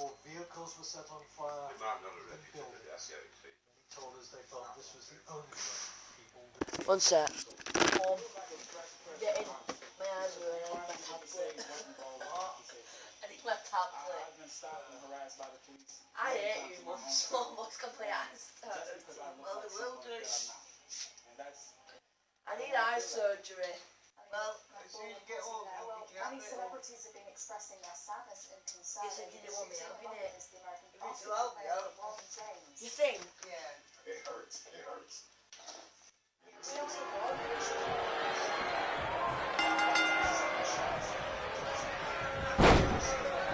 before vehicles were set on fire. He told us they felt this was the only way people would... One sec. Getting my eyes were in my tablet. I need my tablet. I hate you, Mum. So much can play eyes. Well, they will do. I need eye surgery. Well, many celebrities have been expressing their sadness and concern. You didn't want me having it. You think? Yeah. It hurts. It hurts.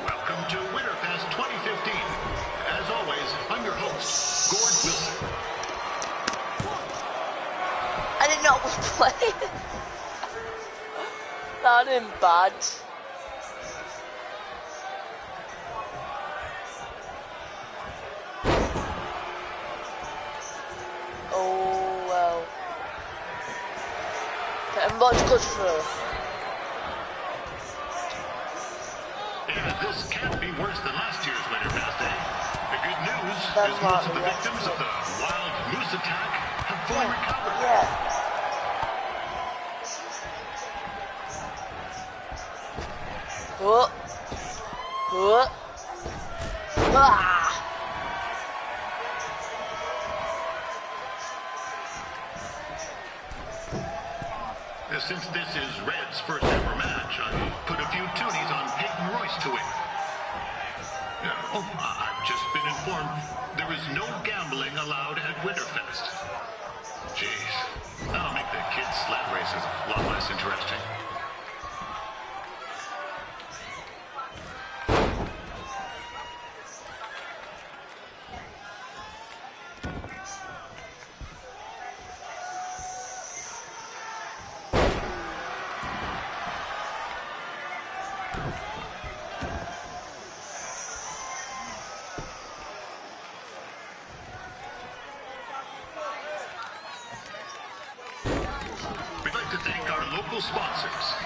Welcome to Winterfest 2015. As always, I'm your host, Gord Wilson. I didn't know it was playing. That ain't bad. Oh well. Getting much good through. Yeah, this can't be worse than last year's Winterfest, eh? The good news is most of the victims of the wild moose attack have fully recovered. Yeah. Oh. Oh. Ah. Since this is Red's first ever match, I put a few toonies on Peyton Royce to win. I've just been informed there is no gambling allowed at Winterfest. Jeez, that'll make the kids' sled races a lot less interesting. Sponsors,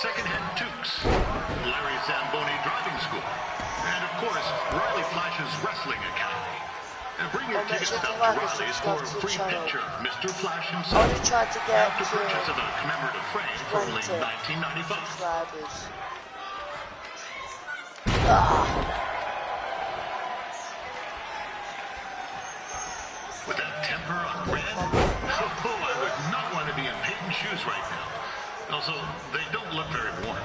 Secondhand Toques, Larry Zamboni Driving School, and of course, Riley Flash's Wrestling Academy. And bring your ticket stub to Riley's for a free picture of Mr. Flash himself after purchase of a commemorative frame for only $19.95. With that temper on Red, I would not want to be in Peyton's shoes right now. Also, they don't look very warm.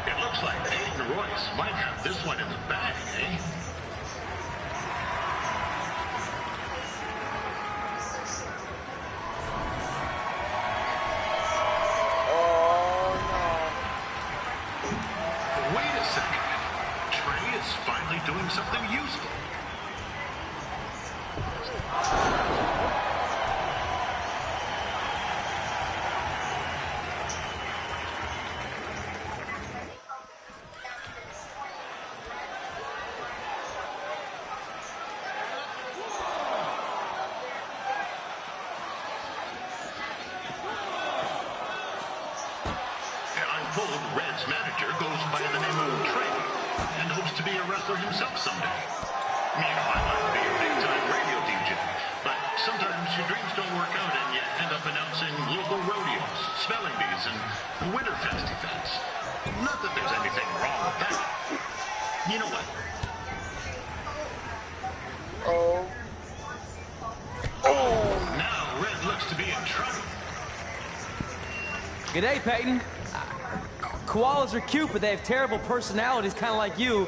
It looks like Peyton Royce might have this one in the bag, eh? Doing something useful. I'm told Red's manager goes by the name of Trey and hopes to be a wrestler himself someday. You know, I might be a big-time radio DJ, but sometimes your dreams don't work out and you end up announcing local rodeos, spelling bees, and Winterfest events. Not that there's anything wrong with that. You know what? Oh, now Red looks to be in trouble. G'day, Peyton. Koalas are cute, but they have terrible personalities, kind of like you.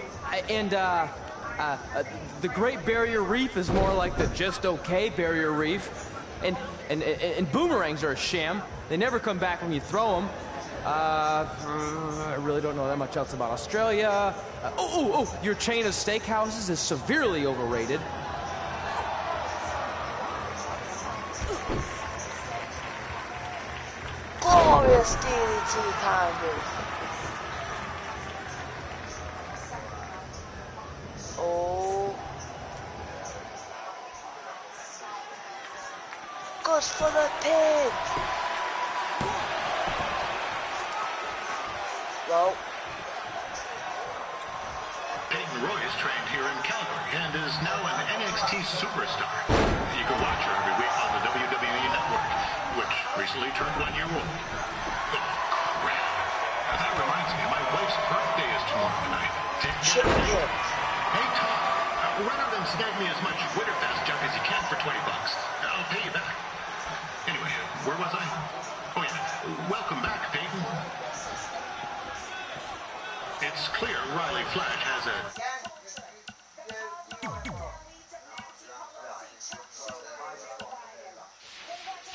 And, the Great Barrier Reef is more like the just okay Barrier Reef. And boomerangs are a sham. They never come back when you throw them. I really don't know that much else about Australia. Your chain of steakhouses is severely overrated. glorious DDT pounders. Oh. Goes for the pin. Well. Peyton Roy is trained here in Calgary and is now an NXT superstar. You can watch her every week on the WWE Network, which recently turned 1 year old. Oh, crap. That reminds me, my wife's birthday is tomorrow night. Hey, Tom, rather than snag me as much Winterfest junk as you can for $20, I'll pay you back. Anyway, where was I? Oh, yeah. Welcome back, Peyton. It's clear Riley Flash has a...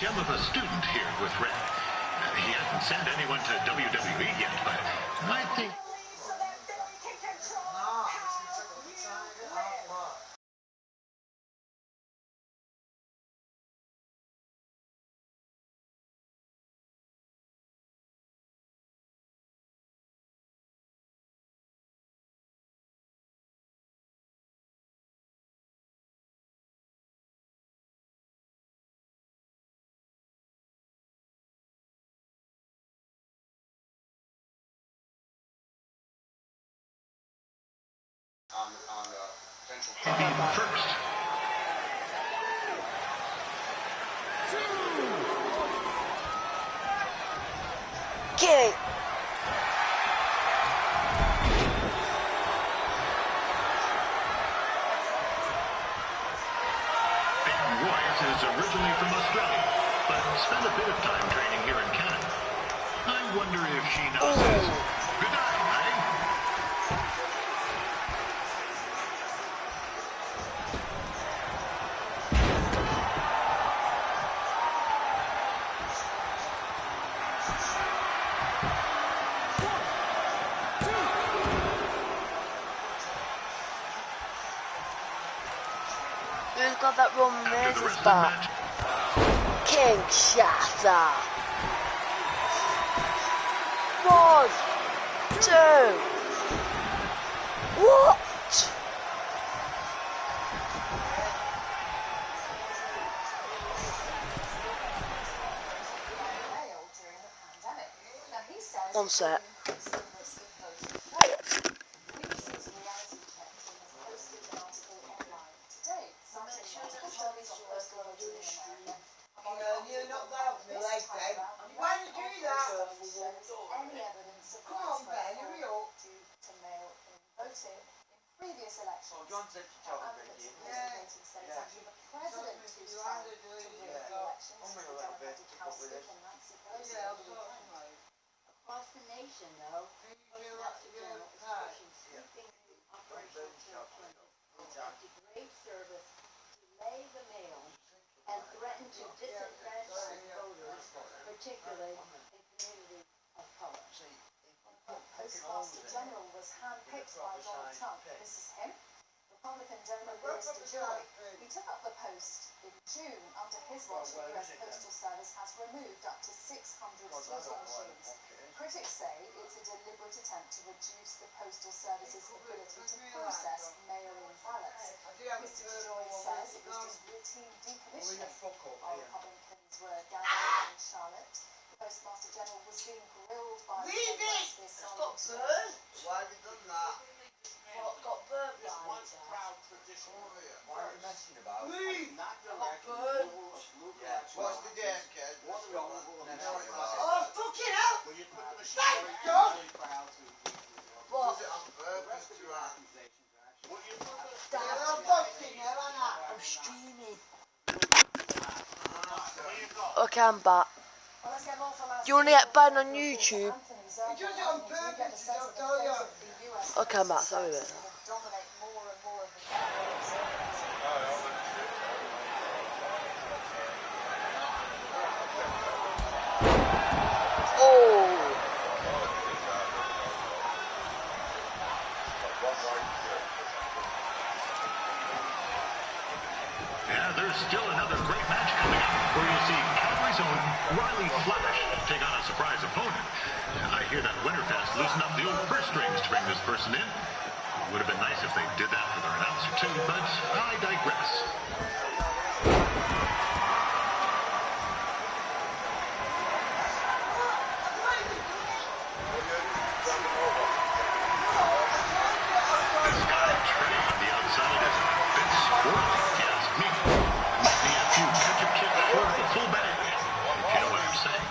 gem of a student here with Red. He hasn't sent anyone to WWE yet, but I think... on potential first. Kick. Peyton Royce is originally from Australia, but spent a bit of time training here in Canada. I wonder if she knows this. Good night, eh? Who's got that Roman After the Reigns wrestling back? match, King Shatter. 1, 2. What? One sec. You're not allowed to like that. Why did you do that? Any evidence of Come on, Ben, hurry up. due to male voting in previous elections. John said to tell me, Advocates in most voting states, the president who's trying to win the elections, the Democratic House Speaker Nancy Pelosi, over the weekend. Across the nation, though, Postmaster General is pushing sweeping new operational alternatives that degrade service, delay the mail, and threaten to disenfranchise voters, particularly in communities of color. Postmaster General was handpicked by Donald Trump. This is him, Republican Donor Boris DeJoy. He took up the post in June. Under his watch, the U.S. Postal Service has removed up to 600 sorting machines. Critics say it's a deliberate attempt to reduce the Postal Service's ability to process mail-in ballots. Mr. DeJoy says it was just routine decommissioning while Republicans were gathering in Charlotte. The Postmaster General was being grilled by journalists this on Why have you done that? What got burnt by Why are you messing about? What's the game, kid? Oh, fucking hell! Thank God! What? Was it on purpose to I'm streaming. Okay, I'm back. Do you want to get banned on YouTube? He does it on purpose, I'll tell you. Okay, I'm back. Sorry about that. Oh! yeah, there's still another great match coming up where you'll see Calgary's own Riley Flash take on a surprise opponent. I hear that Winterfest loosened up the old purse strings to bring this person in. It would have been nice if they did that for their announcer too, but I digress. This guy Trey on the outside is a bit squirrely, if you ask me. Might need a few ketchup chips for the full bag, if you know what I'm saying.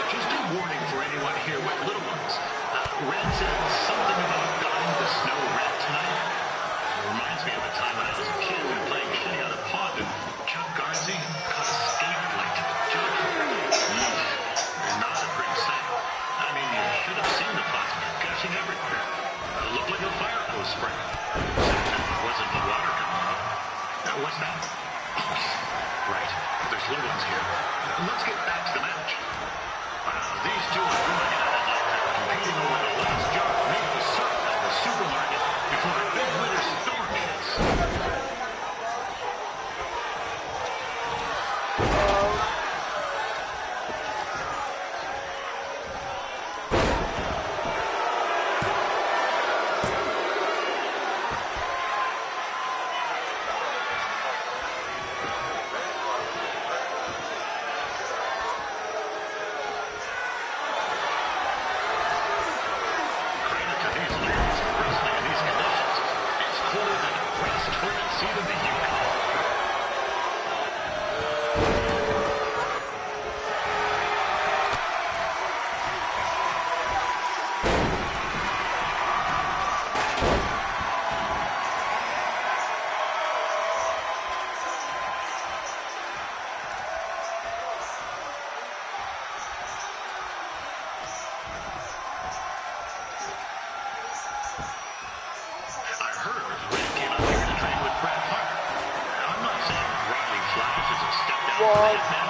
Just a warning for anyone here with little ones. Red said something about dyeing the snow red tonight. It reminds me of a time when I was a kid and playing shinny on a pond and Chuck Garnsey caught a skate blade to the jug. Not a pretty sight. I mean, you should have seen the plastic gushing everywhere. It looked like a fire hose spray. Except it wasn't the water coming out. What's that? Right, there's little ones here. Let's get back to the match. These two are going at it like they're competing over the last jar of maple syrup at the supermarket before a big winter storm hits. Credit to these ladies for wrestling in these conditions. It's colder than a grass toilet seat in the Yukon. I heard Red came out here to train with Brad Hart. I'm not saying Riley Flash is a step down from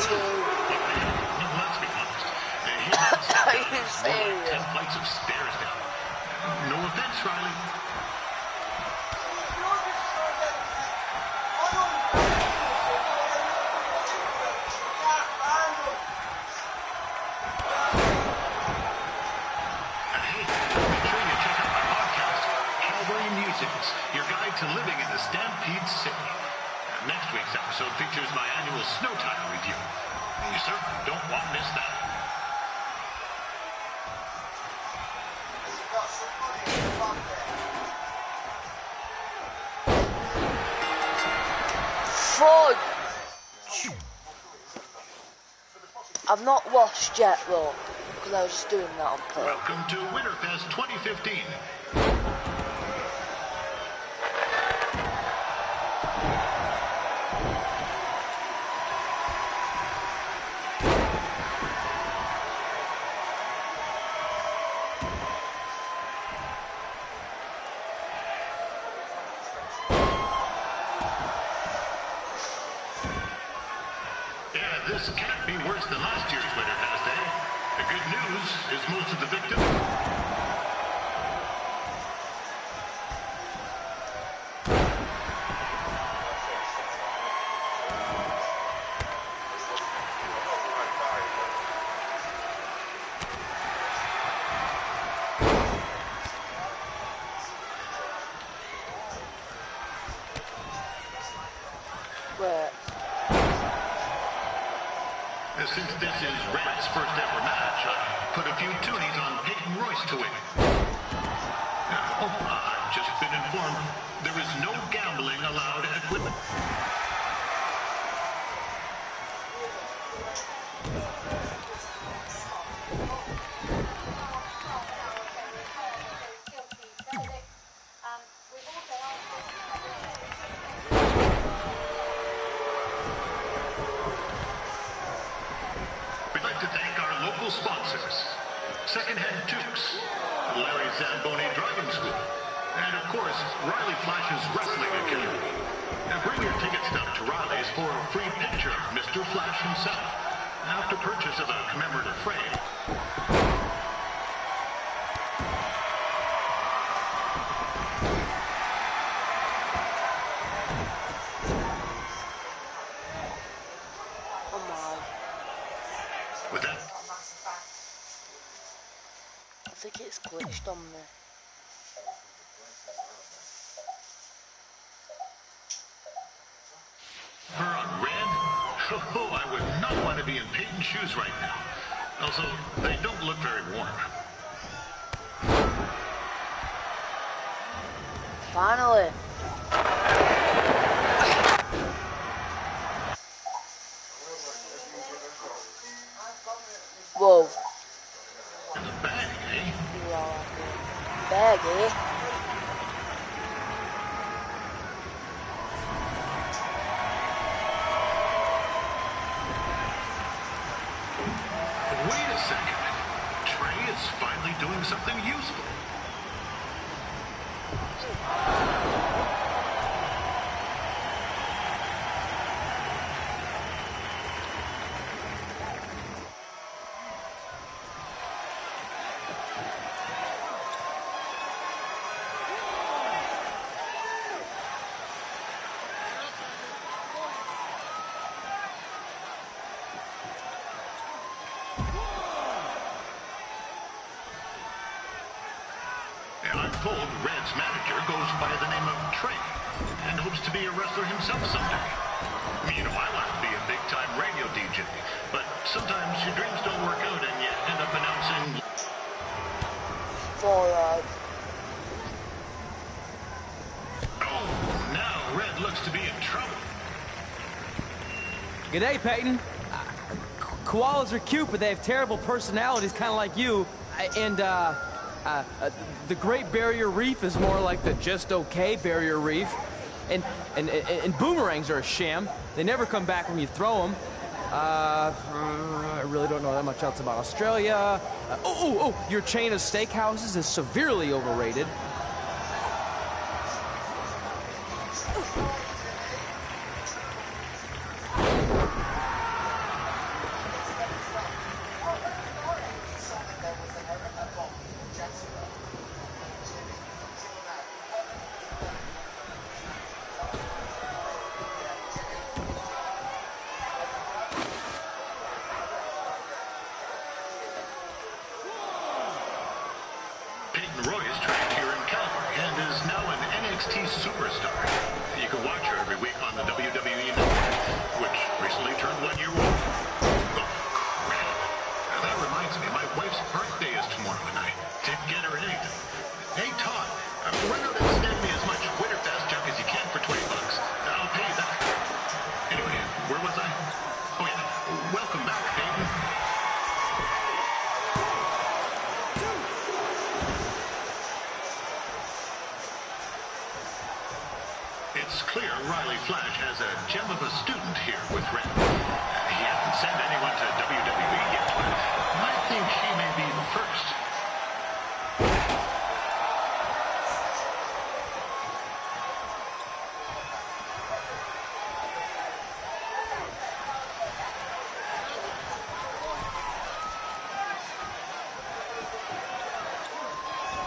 the hitman, but let's be honest. He's not a step down. He's more like 10 flights of stairs down. No offense, Riley. Hey, make sure you check out my podcast, Calvary Musings, your guide to living in the Stampede City. Next week's episode features my annual snow tire review. You certainly don't want to miss that. Fudge! I've not washed yet though, because I was just doing that on purpose. Welcome to Winterfest 2015. Yeah, this can't be worse than last year's Winterfest, eh? The good news is most of the victims. Wait. Since this is Red's first ever match, I put a few toonies on Peyton Royce to win. I've just been informed there is no gambling allowed at Whitman. We'd like to thank our local sponsors, Secondhand Tukes, Larry Zamboni Driving School, and of course, course, Riley Flash's Wrestling Academy. Now bring your ticket stub to Riley's for a free picture of Mr. Flash himself. After purchase of a commemorative frame. With that, I think it's glitched on me. her on red? Oh, I would not want to be in Peyton's shoes right now. Also, they don't look very warm. Finally. Whoa. In the bag, eh? Bag, eh? Wait a second. Trey is finally doing something useful. I'm told Red's manager goes by the name of Trey and hopes to be a wrestler himself someday. You know, I want to be a big-time radio DJ, but sometimes your dreams don't work out and you end up announcing... Forward. Oh, now Red looks to be in trouble. G'day, Peyton. Koalas are cute, but they have terrible personalities, kind of like you. And, the Great Barrier Reef is more like the just okay Barrier Reef. And boomerangs are a sham. They never come back when you throw them. I really don't know that much else about Australia. Your chain of steakhouses is severely overrated. Peyton Roy is trained here in Calgary and is now an NXT superstar. You can watch her every week on the WWE Network, which recently turned 1 year old. Oh, crap. Now, that reminds me, my wife's birthday is tomorrow and I didn't get her anything. Hey, Todd, run out and snag me as much Winterfest junk as you can for $20. I'll pay you that. Anyway, where was I? Oh, yeah. Welcome back, Peyton. It's clear Riley Flash has a gem of a student here with Red. He hasn't sent anyone to WWE yet, but I think she may be the first.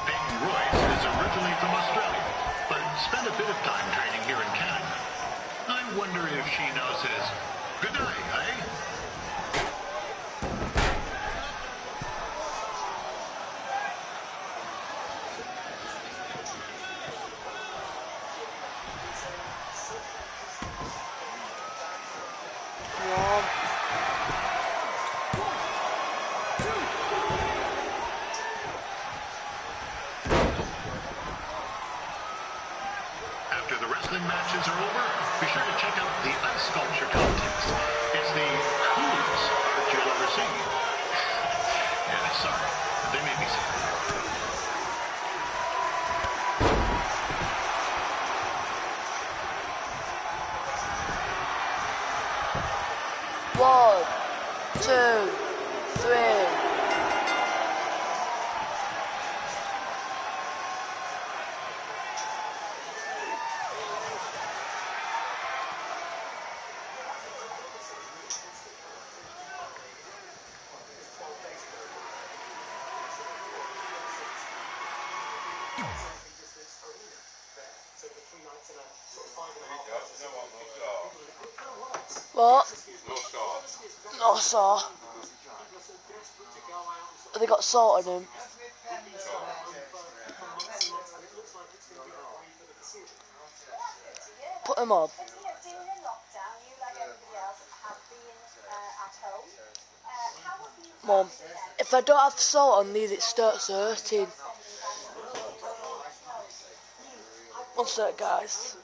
Peyton Royce is originally from Australia, but spent a bit of time training here in Canada. I wonder if she knows his good night, eh? After the wrestling matches are over, be sure to check out the ice sculpture contest. It's the coolest that you'll ever see. Yeah, sorry. They made me say that. One, two, three. But No score. not saw. They got salt on him. Put him on. During lockdown, you, like everybody else, have been at home. How have you Mum, if I don't have salt on these, it starts hurting. One sec, guys.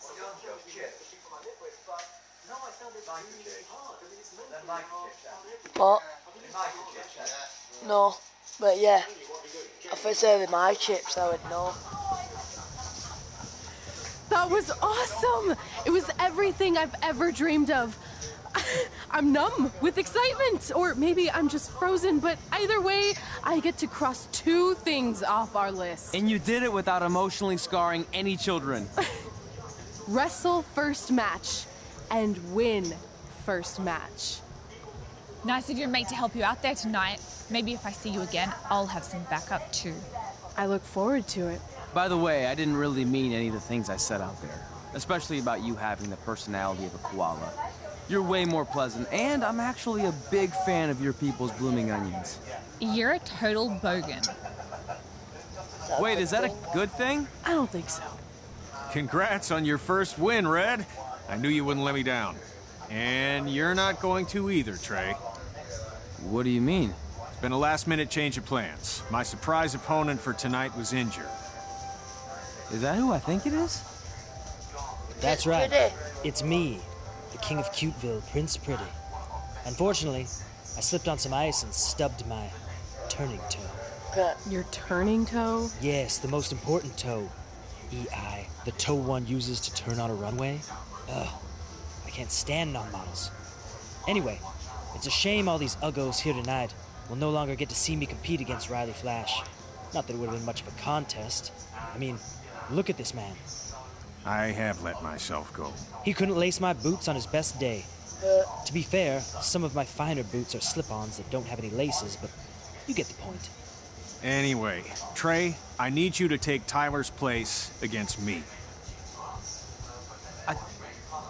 What? No, but yeah. If I say they're my chips, I would know. That was awesome! It was everything I've ever dreamed of. I'm numb with excitement, or maybe I'm just frozen, but either way, I get to cross 2 things off our list. And you did it without emotionally scarring any children. Wrestle first match and win first match. Nice of your mate to help you out there tonight. Maybe if I see you again, I'll have some backup too. I look forward to it. By the way, I didn't really mean any of the things I said out there. Especially about you having the personality of a koala. You're way more pleasant, and I'm actually a big fan of your people's blooming onions. You're a total bogan. Wait, is that a good thing? I don't think so. Congrats on your first win, Red. I knew you wouldn't let me down. And you're not going to either, Trey. What do you mean? It's been a last-minute change of plans. My surprise opponent for tonight was injured. Is that who I think it is? That's right. It's me, the King of Cuteville, Prince Pretty. Unfortunately, I slipped on some ice and stubbed my turning toe. Your turning toe? Yes, the most important toe. EI, the toe one uses to turn on a runway. Ugh, I can't stand non-models. Anyway, it's a shame all these uggos here tonight will no longer get to see me compete against Riley Flash. Not that it would have been much of a contest. I mean, look at this man. I have let myself go. He couldn't lace my boots on his best day. To be fair, some of my finer boots are slip-ons that don't have any laces, but you get the point. Anyway, Trey, I need you to take Tyler's place against me.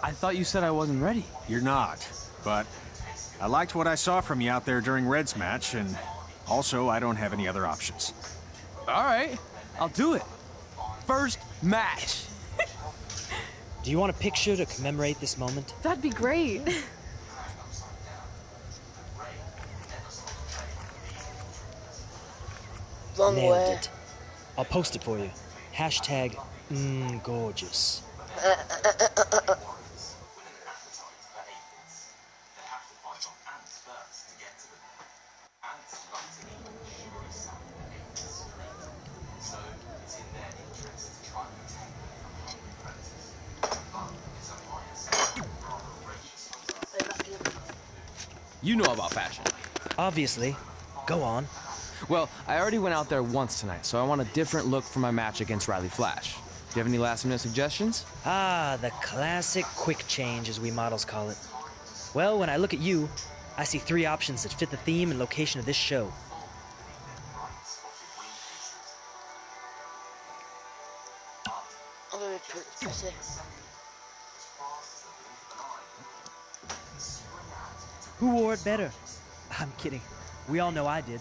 I thought you said I wasn't ready. You're not, but I liked what I saw from you out there during Red's match, and also I don't have any other options. All right, I'll do it. First match. Do you want a picture to commemorate this moment? That'd be great. Nailed it. I'll post it for you. Hashtag gorgeous. You know about fashion. Obviously. Go on. Well, I already went out there once tonight, so I want a different look for my match against Riley Flash. Do you have any last-minute suggestions? Ah, the classic quick change, as we models call it. Well, when I look at you, I see 3 options that fit the theme and location of this show. Who wore it better? I'm kidding. We all know I did.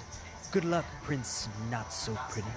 Good luck, Prince Not So Pretty.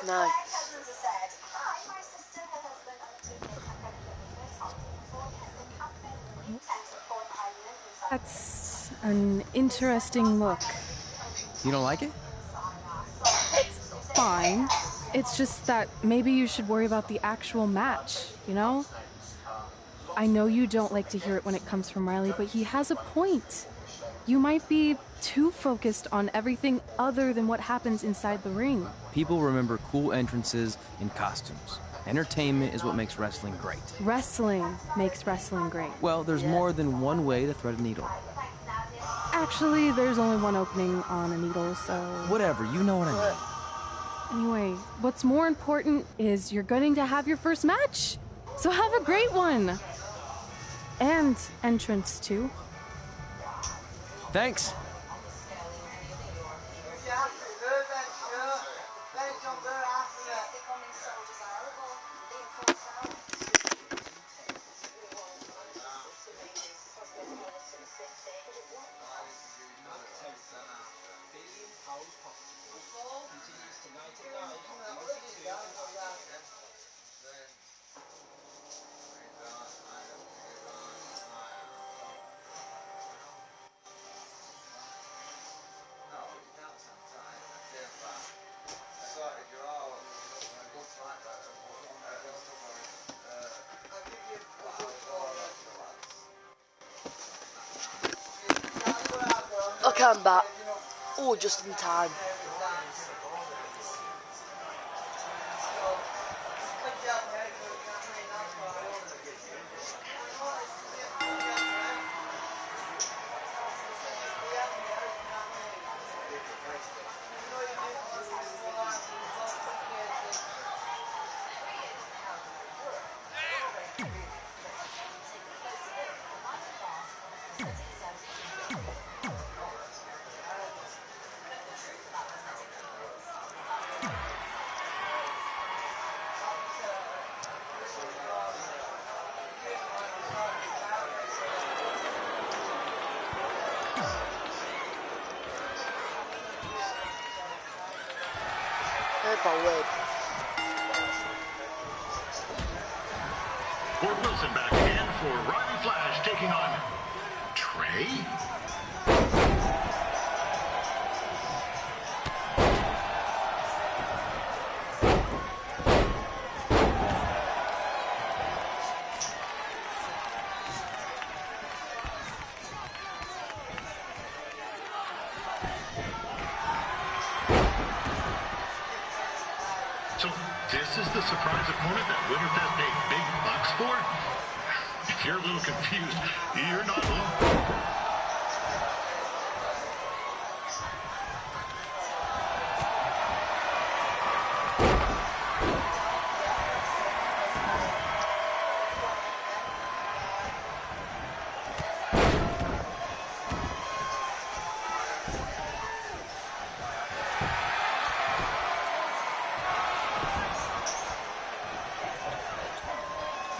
Nice. That's an interesting look. You don't like it? It's fine. It's just that maybe you should worry about the actual match, you know? I know you don't like to hear it when it comes from Riley, but he has a point. You might be too focused on everything other than what happens inside the ring. People remember cool entrances and costumes. Entertainment is what makes wrestling great. Wrestling makes wrestling great. Well, there's more than one way to thread a needle. Actually, there's only one opening on a needle, so... Whatever, you know what I mean. Anyway, what's more important is you're going to have your first match. So have a great one. And entrance, too. Thanks. Okay, I'm back. Oh, just in time. Fort Wilson back again for Riley Flash taking on Trey. So this is the surprise opponent that Winterfest paid big bucks for? If you're a little confused, you're not alone.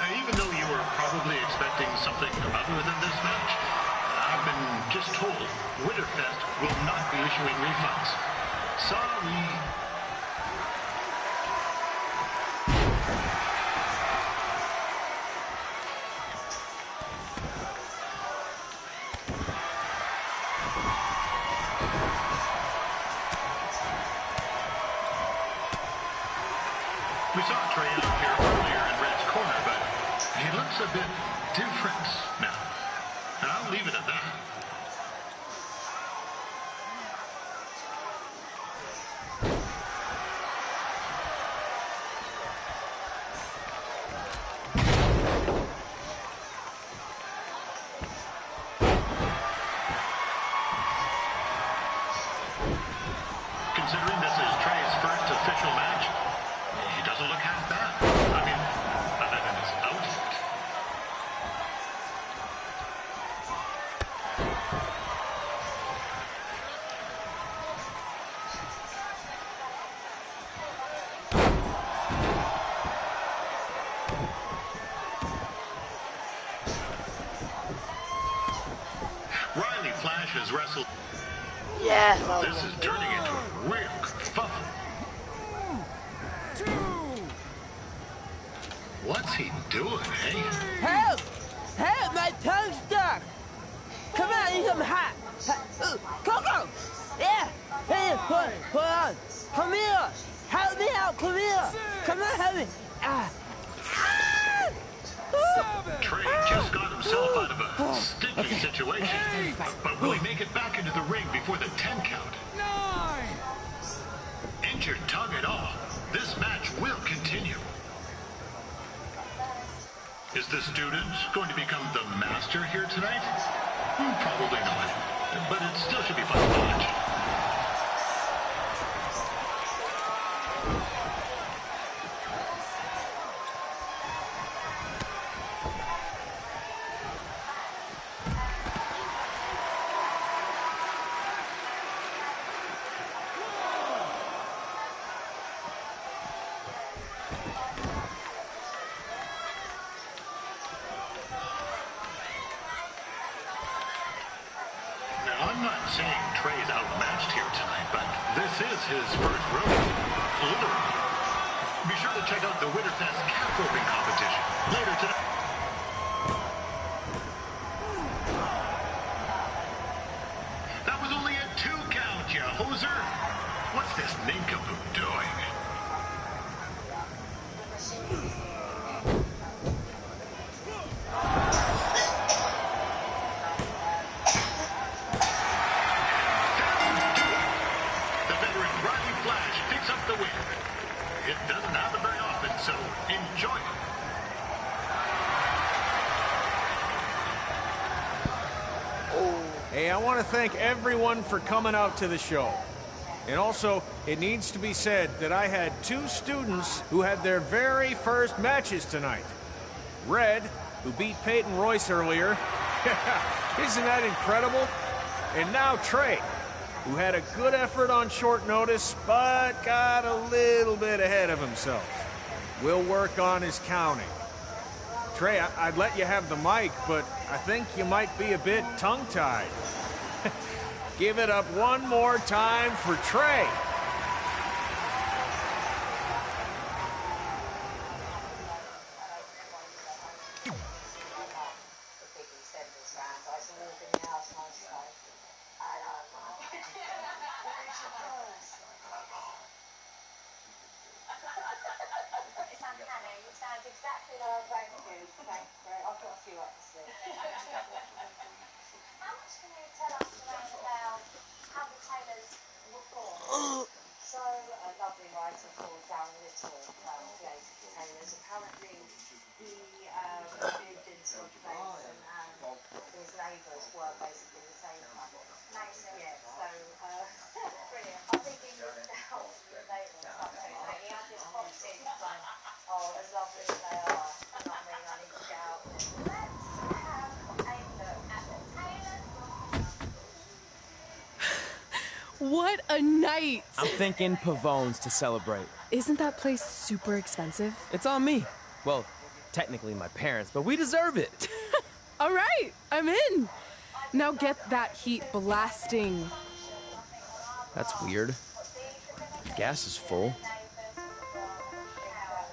Even though you were probably expecting something other than this match, I've been just told Winterfest will not be issuing refunds. Sorry. We saw Trey out here earlier in Red's corner, but he looks a bit different now. And I'll leave it at that. Considering this is Trey's first official match, he doesn't look half bad. I mean, other than his outfit. Riley Flash has wrestled. Yeah. This is turning into a real kerfuffle. What's he doing, hey? Help! Help! My tongue's stuck! Come on, I need some hot! Coco! Yeah! Hey, hold on! Come here! Help me out, come here. Come on, honey. Trey just got himself out of a sticky situation. But will he make it back into the ring before the 10 count? 9! Injured tongue and all, this match will continue. Is the student going to become the master here tonight? Probably not. But it still should be fun to watch. I'm not saying Trey's outmatched here tonight, but this is his first rodeo. Literally. Be sure to check out the Wwe2k20 calf roping competition later tonight. That was only a 2 count, you hoser. What's this nincompoop doing? It doesn't happen very often, so enjoy it. Hey, I want to thank everyone for coming out to the show. And also, it needs to be said that I had 2 students who had their very first matches tonight. Red, who beat Peyton Royce earlier. Isn't that incredible? And now Trey, who had a good effort on short notice, but got a little bit ahead of himself. We'll work on his counting. Trey, I'd let you have the mic, but I think you might be a bit tongue-tied. Give it up one more time for Trey. What a night! I'm thinking Pavone's to celebrate. Isn't that place super expensive? It's on me. Well, technically my parents, but we deserve it. All right, I'm in. Now get that heat blasting. That's weird. Gas is full.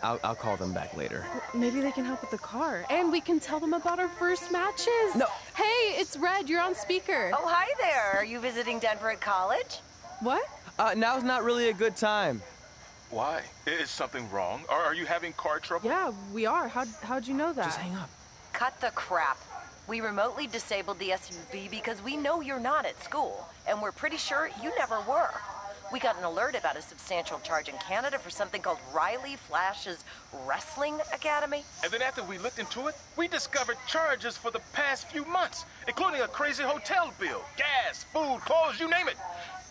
I'll call them back later. Maybe they can help with the car. And we can tell them about our first matches. No. Hey, it's Red. You're on speaker. Oh, hi there. Are you visiting Denver at college? What? Now's not really a good time. Why? Is something wrong? Are you having car trouble? Yeah, we are. How'd you know that? Just hang up. Cut the crap. We remotely disabled the SUV because we know you're not at school, and we're pretty sure you never were. We got an alert about a substantial charge in Canada for something called Riley Flash's Wrestling Academy. And then after we looked into it, we discovered charges for the past few months, including a crazy hotel bill, gas, food, clothes, you name it.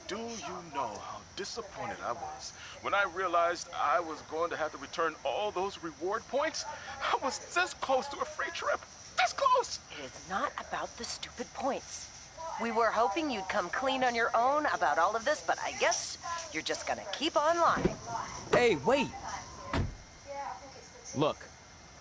Do you know how disappointed I was when I realized I was going to have to return all those reward points? I was this close to a free trip. This close! It is not about the stupid points. We were hoping you'd come clean on your own about all of this, but I guess you're just gonna keep on lying. Hey, wait! Look,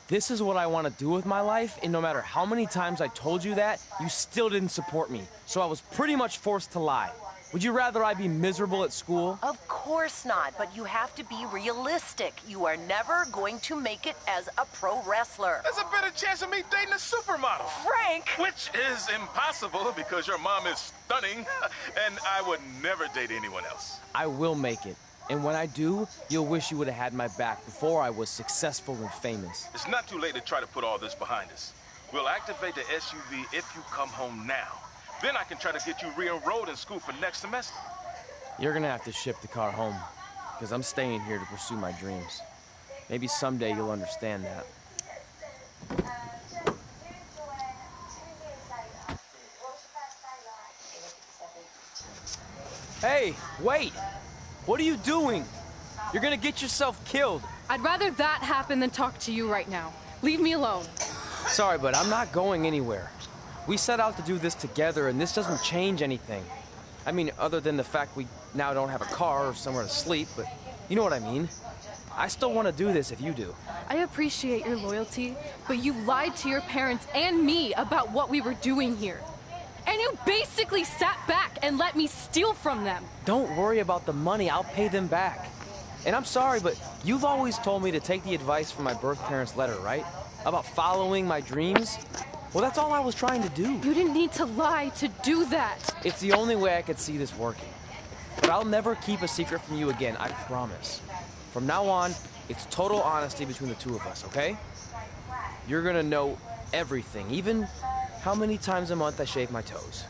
this is what I want to do with my life, and no matter how many times I told you that, you still didn't support me. So I was pretty much forced to lie. Would you rather I be miserable at school? Of course not, but you have to be realistic. You are never going to make it as a pro wrestler. There's a better chance of me dating a supermodel. Frank! Which is impossible because your mom is stunning, and I would never date anyone else. I will make it. And when I do, you'll wish you would have had my back before I was successful and famous. It's not too late to try to put all this behind us. We'll activate the SUV if you come home now. Then I can try to get you re-enrolled in school for next semester. You're gonna have to ship the car home, because I'm staying here to pursue my dreams. Maybe someday you'll understand that. Hey, wait! What are you doing? You're gonna get yourself killed. I'd rather that happen than talk to you right now. Leave me alone. Sorry, but I'm not going anywhere. We set out to do this together, and this doesn't change anything. I mean, other than the fact we now don't have a car or somewhere to sleep, but you know what I mean. I still want to do this if you do. I appreciate your loyalty, but you lied to your parents and me about what we were doing here. And you basically sat back and let me steal from them. Don't worry about the money, I'll pay them back. And I'm sorry, but you've always told me to take the advice from my birth parents' letter, right? About following my dreams? Well, that's all I was trying to do. You didn't need to lie to do that. It's the only way I could see this working. But I'll never keep a secret from you again, I promise. From now on, it's total honesty between the two of us, okay? You're gonna know everything, even how many times a month I shave my toes.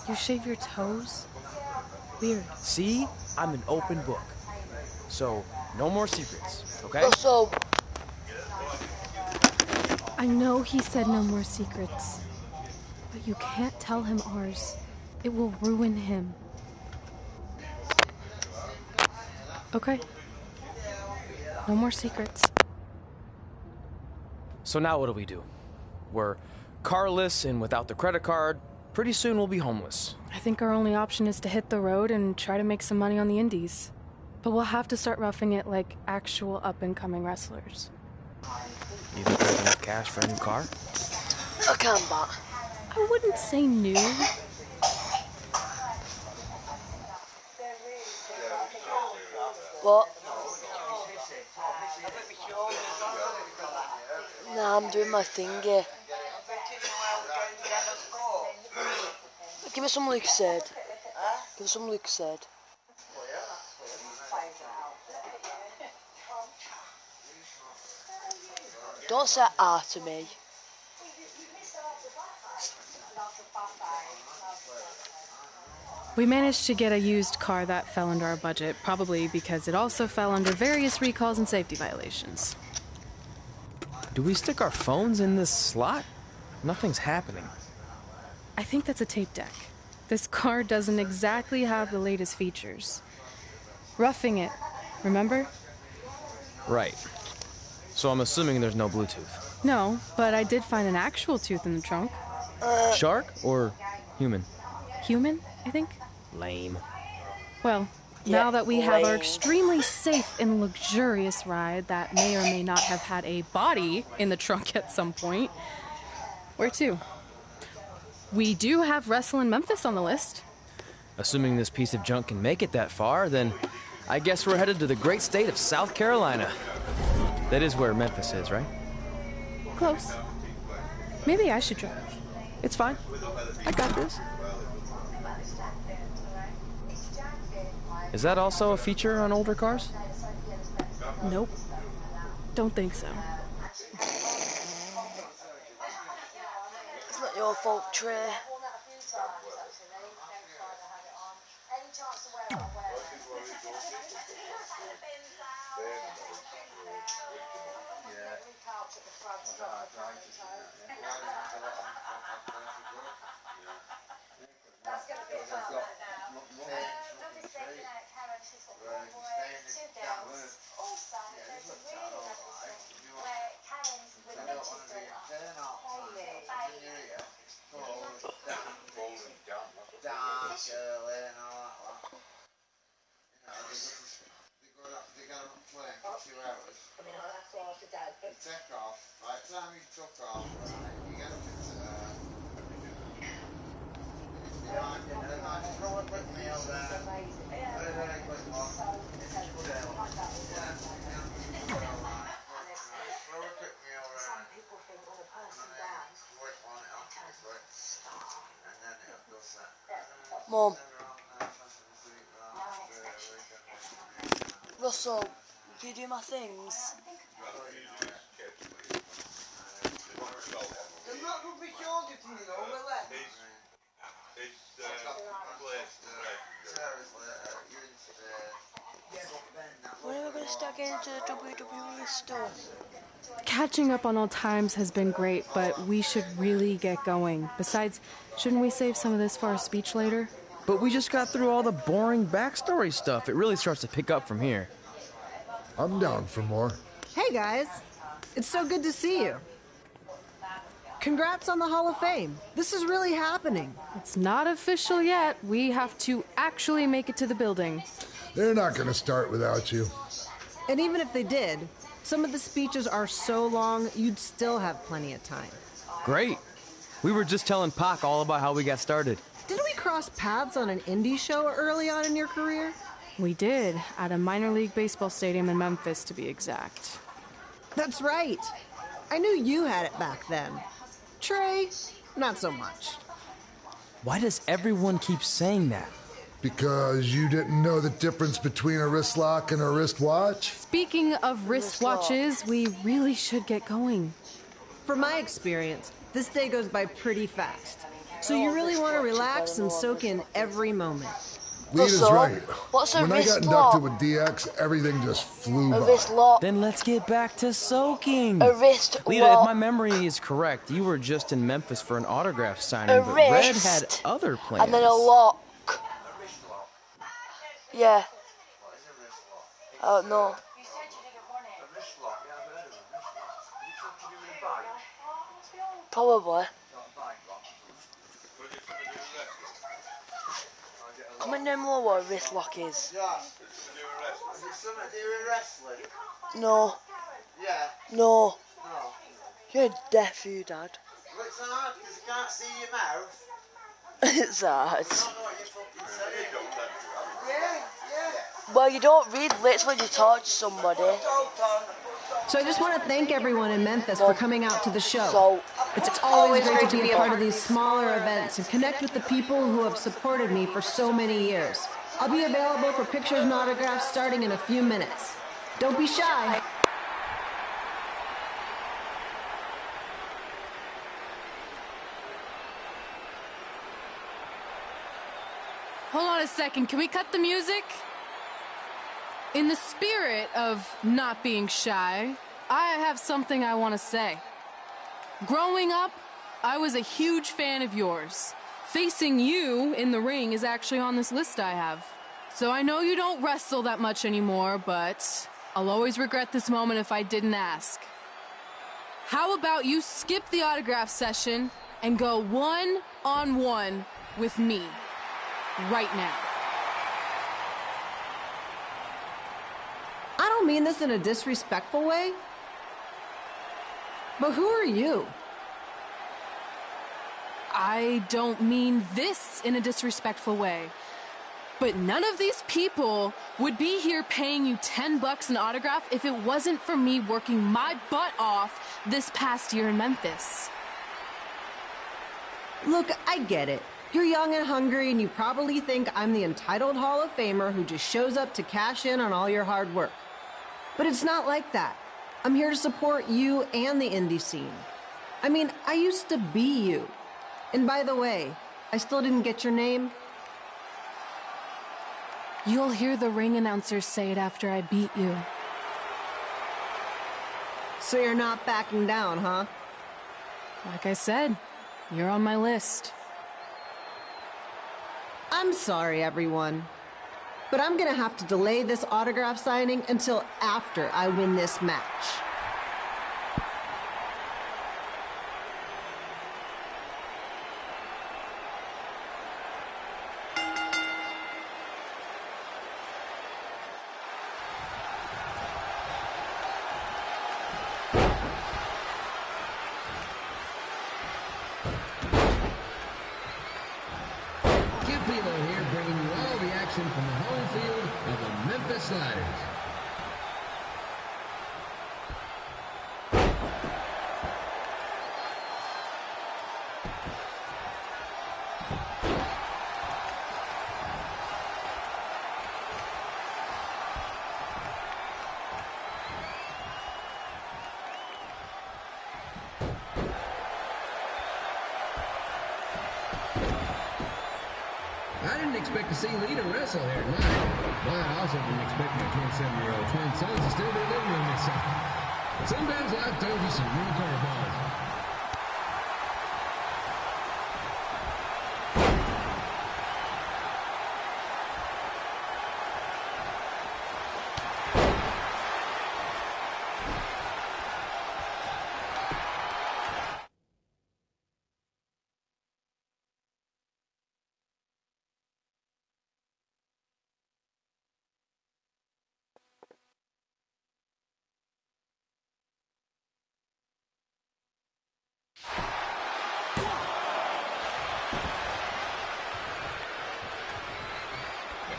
You shave your toes? Weird. See? I'm an open book. So, no more secrets, okay? Also, I know he said no more secrets, but you can't tell him ours. It will ruin him. Okay. No more secrets. So now what do we do? We're carless and without the credit card. Pretty soon we'll be homeless. I think our only option is to hit the road and try to make some money on the indies. But we'll have to start roughing it like actual up-and-coming wrestlers. You think there's enough cash for a new car? I can't, but I wouldn't say new. What? Nah, I'm doing my thing here. Give me some Lucasade. Give me some Lucasade. Don't say ah to me. We managed to get a used car that fell under our budget, probably because it also fell under various recalls and safety violations. Do we stick our phones in this slot? Nothing's happening. I think that's a tape deck. This car doesn't exactly have the latest features. Roughing it, remember? Right. So I'm assuming there's no Bluetooth. No, but I did find an actual tooth in the trunk. Shark or human? Human, I think. Lame. Well, now that we have our extremely safe and luxurious ride that may or may not have had a body in the trunk at some point, where to? We do have Wrestle in Memphis on the list. Assuming this piece of junk can make it that far, then I guess we're headed to the great state of South Carolina. That is where Memphis is, right? Close. Maybe I should drive. It's fine. I got this. Is that also a feature on older cars? Nope. Don't think so. It's not your fault, Trey. Mom. Russell, can you do my things? When are we going to start getting into the WWE stuff? Catching up on old times has been great, but we should really get going. Besides, shouldn't we save some of this for our speech later? But we just got through all the boring backstory stuff. It really starts to pick up from here. I'm down for more. Hey guys, it's so good to see you. Congrats on the Hall of Fame. This is really happening. It's not official yet. We have to actually make it to the building. They're not going to start without you. And even if they did, some of the speeches are so long, you'd still have plenty of time. Great. We were just telling Pac all about how we got started. Didn't we cross paths on an indie show early on in your career? We did, at a minor league baseball stadium in Memphis, to be exact. That's right. I knew you had it back then. Trey, not so much. Why does everyone keep saying that? Because you didn't know the difference between a wrist lock and a wristwatch? Speaking of wristwatches, we really should get going. From my experience, this day goes by pretty fast. So you really want to relax and soak in every moment. Lead is right. What's a when I got wrist inducted lock? with DX, everything just flew A by. wrist lock. Then let's get back to soaking. A wrist Lita, lock. if my memory is correct, you were just in Memphis for an autograph signing, but Red had other plans. And then a lock. Yeah. Oh, no. Probably. Comment down below what a wrist lock is. Yeah. Is it something to do with wrestling? No. Yeah. No. No. You're deaf, you dad. Well, it's hard because you can't see your mouth. It's hard. I don't know what you're fucking saying. Yeah, yeah. Well, you don't read lips when you talk to somebody. So I just want to thank everyone in Memphis for coming out to the show. It's always great to be a part of these smaller events and connect with the people who have supported me for so many years. I'll be available for pictures and autographs starting in a few minutes. Don't be shy. Hold on a second, can we cut the music? In the spirit of not being shy, I have something I want to say. Growing up, I was a huge fan of yours. Facing you in the ring is actually on this list I have. So I know you don't wrestle that much anymore, but I'll always regret this moment if I didn't ask. How about you skip the autograph session and go one-on-one with me right now? I don't mean this in a disrespectful way, but who are you? I don't mean this in a disrespectful way, but none of these people would be here paying you $10 an autograph if it wasn't for me working my butt off this past year in Memphis. Look, I get it. You're young and hungry, and you probably think I'm the entitled Hall of Famer who just shows up to cash in on all your hard work. But it's not like that. I'm here to support you and the indie scene. I mean, I used to be you. And by the way, I still didn't get your name. You'll hear the ring announcers say it after I beat you. So you're not backing down, huh? Like I said, you're on my list. I'm sorry, everyone. But I'm gonna have to delay this autograph signing until after I win this match. From the home field of the Memphis Sliders. didn't expect to see Lita wrestle here tonight. But I also didn't expect my 27-year-old twin sons to still be living with me. But sometimes life throws you some real curveballs.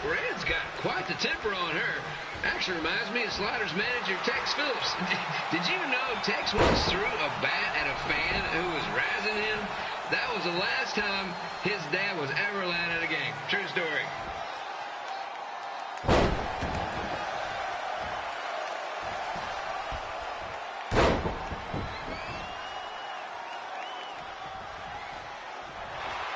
Red's got quite the temper on her. Actually reminds me of Sliders manager Tex Phillips. Did you know Tex once threw a bat at a fan who was razzing him? That was the last time his dad was ever allowed at a game. True story.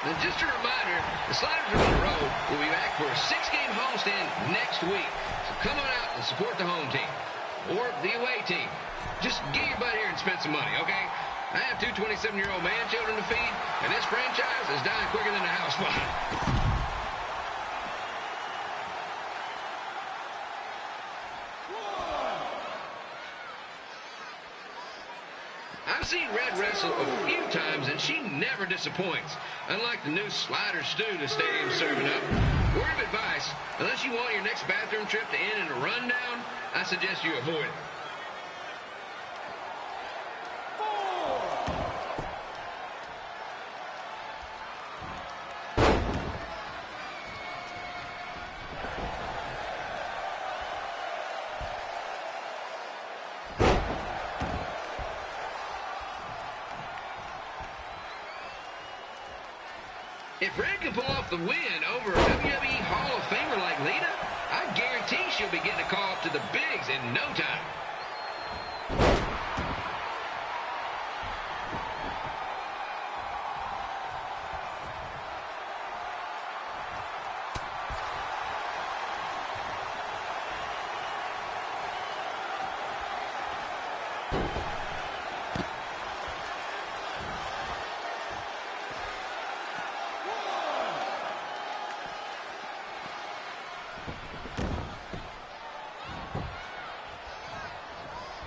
And just a reminder, the Sliders are on the road. We'll be back for a 6-game homestand next week. So come on out and support the home team or the away team. Just get your butt here and spend some money, okay? I have 2 27-year-old man-children to feed, and this franchise is dying quicker than a house fire. I've seen Red wrestle a few times, and she never disappoints. Unlike the new slider stew the stadium's serving up. Word of advice, unless you want your next bathroom trip to end in a rundown, I suggest you avoid it. If Red can pull off the win over a WWE Hall of Famer like Lita, I guarantee she'll be getting a call up to the bigs in no time.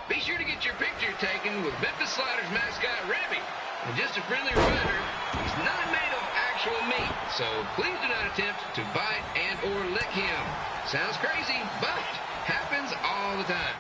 Be sure to get your picture taken with Memphis Sliders mascot, Rebby. And just a friendly reminder, he's not made of actual meat, so please do not attempt to bite and or lick him. Sounds crazy, but happens all the time.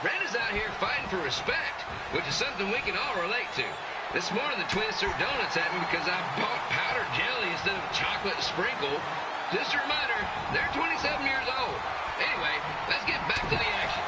Red is out here fighting for respect, which is something we can all relate to. This morning, the twins threw donuts at me because I bought powdered jelly instead of chocolate sprinkle. Just a reminder, they're 27 years old. Anyway, let's get back to the action.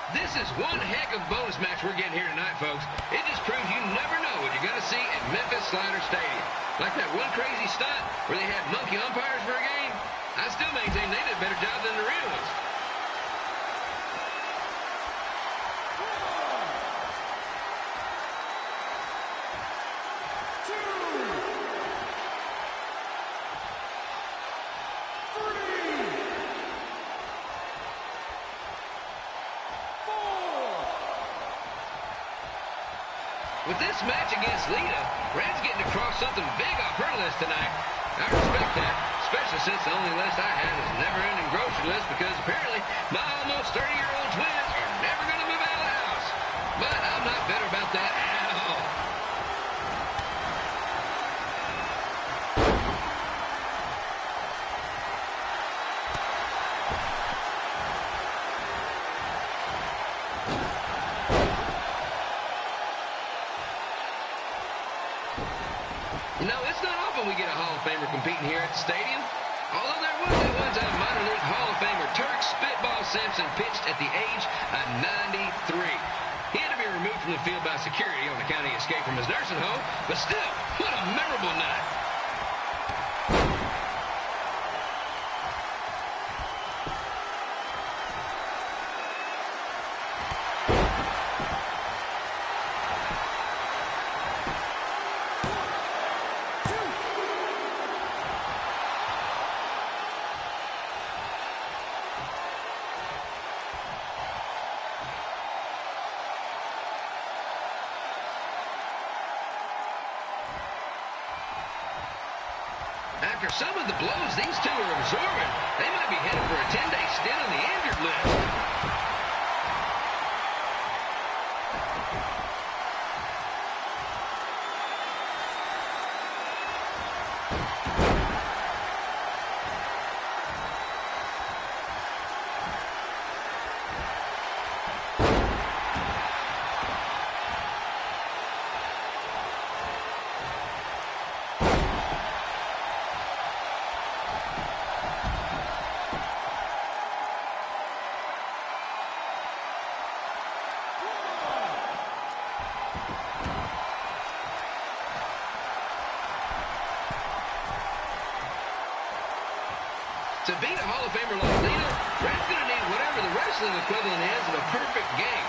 This is one heck of a bonus match we're getting here tonight, folks. It just proves you never know what you're going to see at Memphis Slider Stadium. Like that one crazy stunt where they had monkey umpires for a game. I still maintain they did a better job than the real ones. With this match against Lita, Red's getting across something big off her list tonight. I respect that, especially since the only list I had is a never-ending grocery list because apparently my almost 30-year-old twins are never going to move out of the house. But I'm not bitter about that at all. You know, it's not often we get a Hall of Famer competing here at the stadium. Although there was that one time minor league Hall of Famer Turk Spitball Simpson pitched at the age of 93. He had to be removed from the field by security on account of escape from his nursing home, but still, what a memorable night. After some of the blows these two are absorbing, they might be headed for a 10-day stint on the injured list. To beat a Hall of Famer like Lita, Red's going to need whatever the wrestling equivalent is of a perfect game.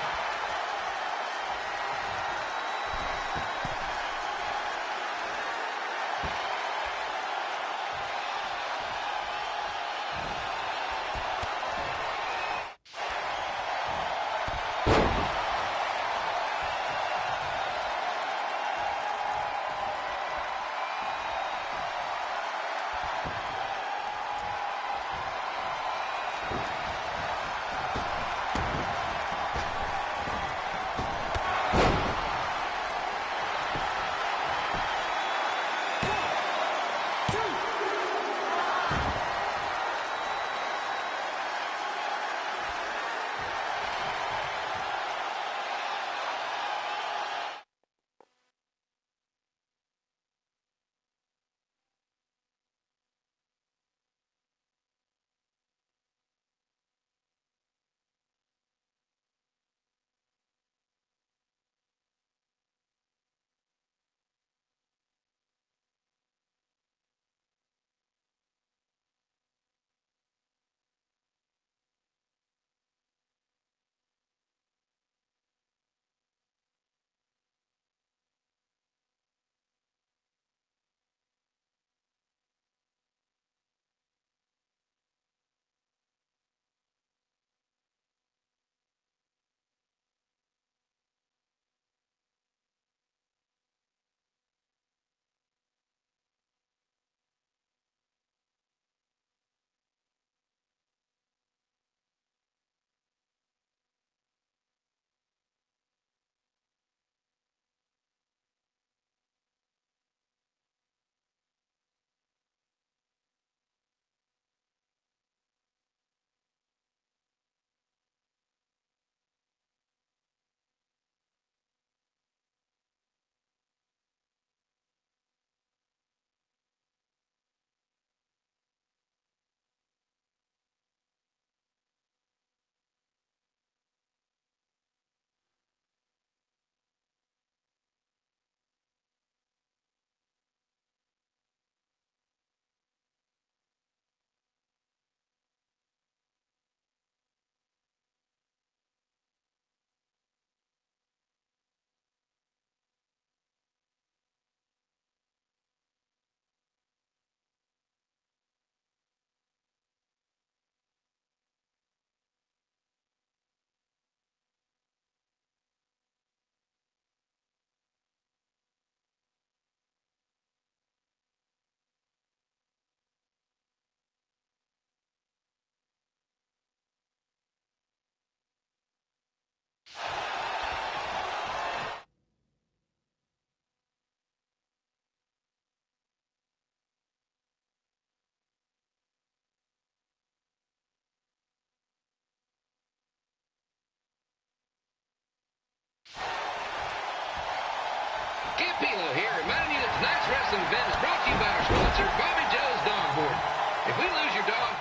Campilo here, reminding you that tonight's wrestling event is brought to you by our sponsor, Bobby Joe's Dog Board. If we lose your dog...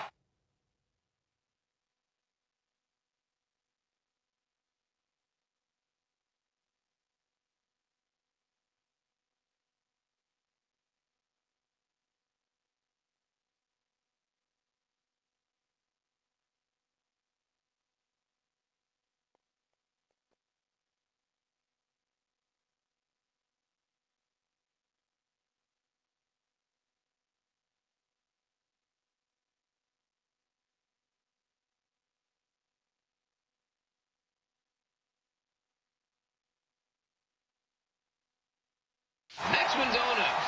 Next one's on us.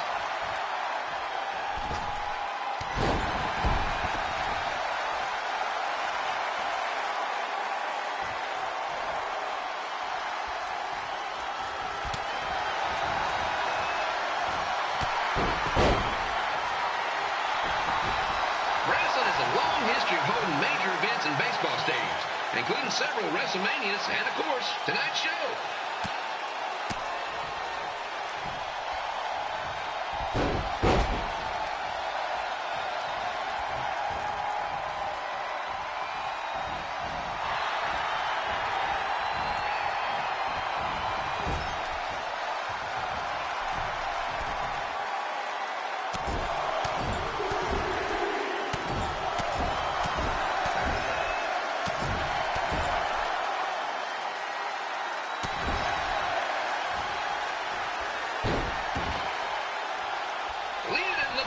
Wrestling has a long history of holding major events in baseball stadiums, including several WrestleManias and, of course, tonight's show.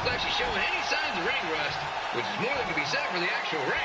Like she's showing any signs of ring rust, which is more than can be said for the actual ring.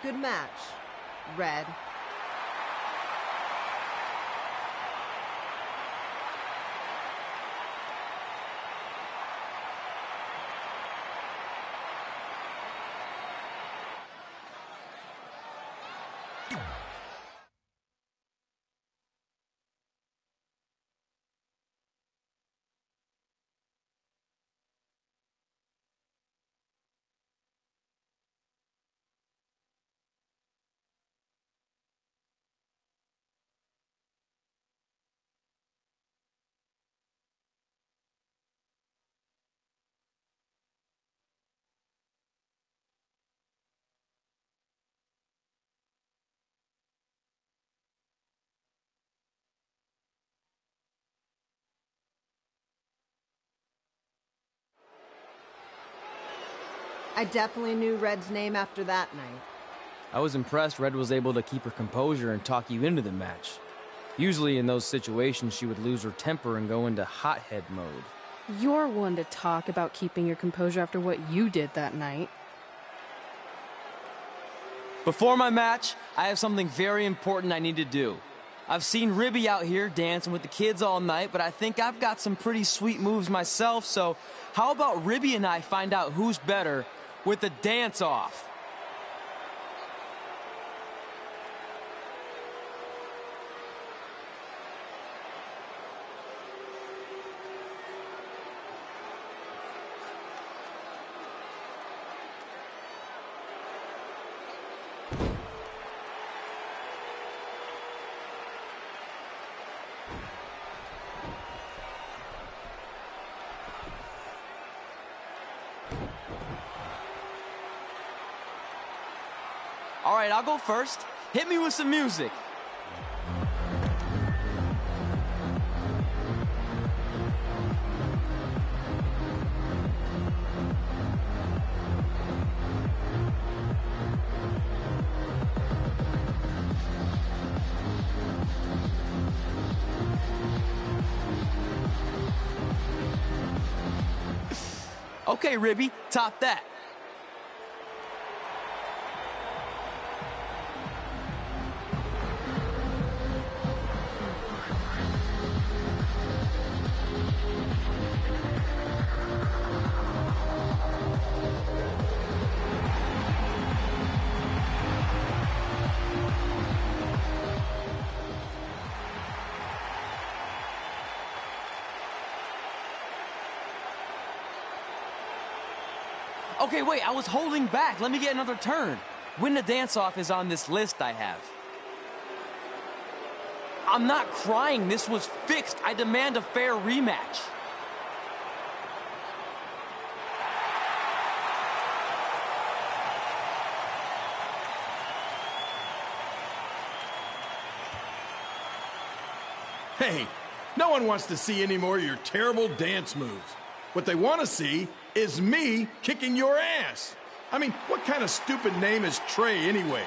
Good match, Red. I definitely knew Red's name after that night. I was impressed Red was able to keep her composure and talk you into the match. Usually in those situations, she would lose her temper and go into hothead mode. You're one to talk about keeping your composure after what you did that night. Before my match, I have something very important I need to do. I've seen Ribby out here dancing with the kids all night, but I think I've got some pretty sweet moves myself, so how about Ribby and I find out who's better with the dance-off? All right, I'll go first. Hit me with some music. Okay, Ribby, top that. Okay, wait, I was holding back. Let me get another turn. Win the dance-off is on this list I have. I'm not crying. This was fixed. I demand a fair rematch. Hey, no one wants to see any more of your terrible dance moves. What they want to see is me kicking your ass. I mean, what kind of stupid name is Trey anyway?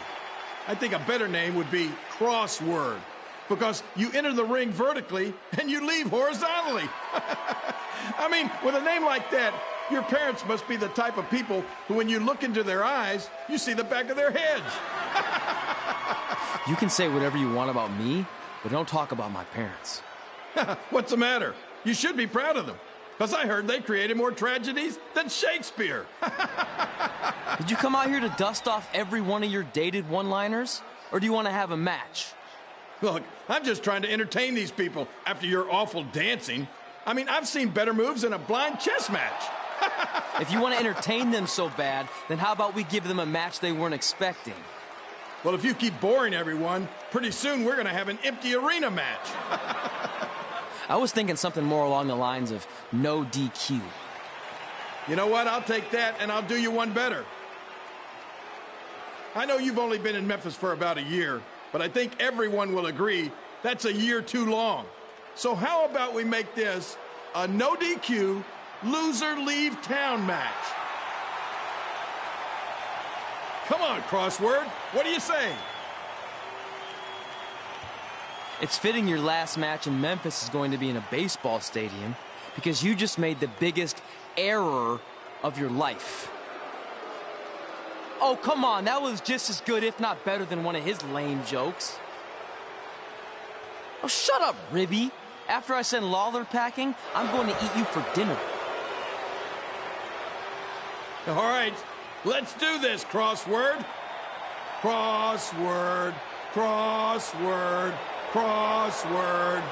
I think a better name would be Crossword, because you enter the ring vertically and you leave horizontally. I mean, with a name like that, your parents must be the type of people who, when you look into their eyes, you see the back of their heads. You can say whatever you want about me, but don't talk about my parents. What's the matter? You should be proud of them, because I heard they created more tragedies than Shakespeare. Did you come out here to dust off every one of your dated one-liners? Or do you want to have a match? Look, I'm just trying to entertain these people after your awful dancing. I mean, I've seen better moves in a blind chess match. If you want to entertain them so bad, then how about we give them a match they weren't expecting? Well, if you keep boring everyone, pretty soon we're going to have an empty arena match. I was thinking something more along the lines of no DQ. You know what? I'll take that, and I'll do you one better. I know you've only been in Memphis for about a year, but I think everyone will agree that's a year too long. So how about we make this a no DQ, loser leave town match? Come on, Crossword. What do you say? It's fitting your last match in Memphis is going to be in a baseball stadium because you just made the biggest error of your life. Oh, come on. That was just as good, if not better, than one of his lame jokes. Oh, shut up, Ribby. After I send Lawler packing, I'm going to eat you for dinner. All right. Let's do this, Crossword. Crossword, crossword, crossword.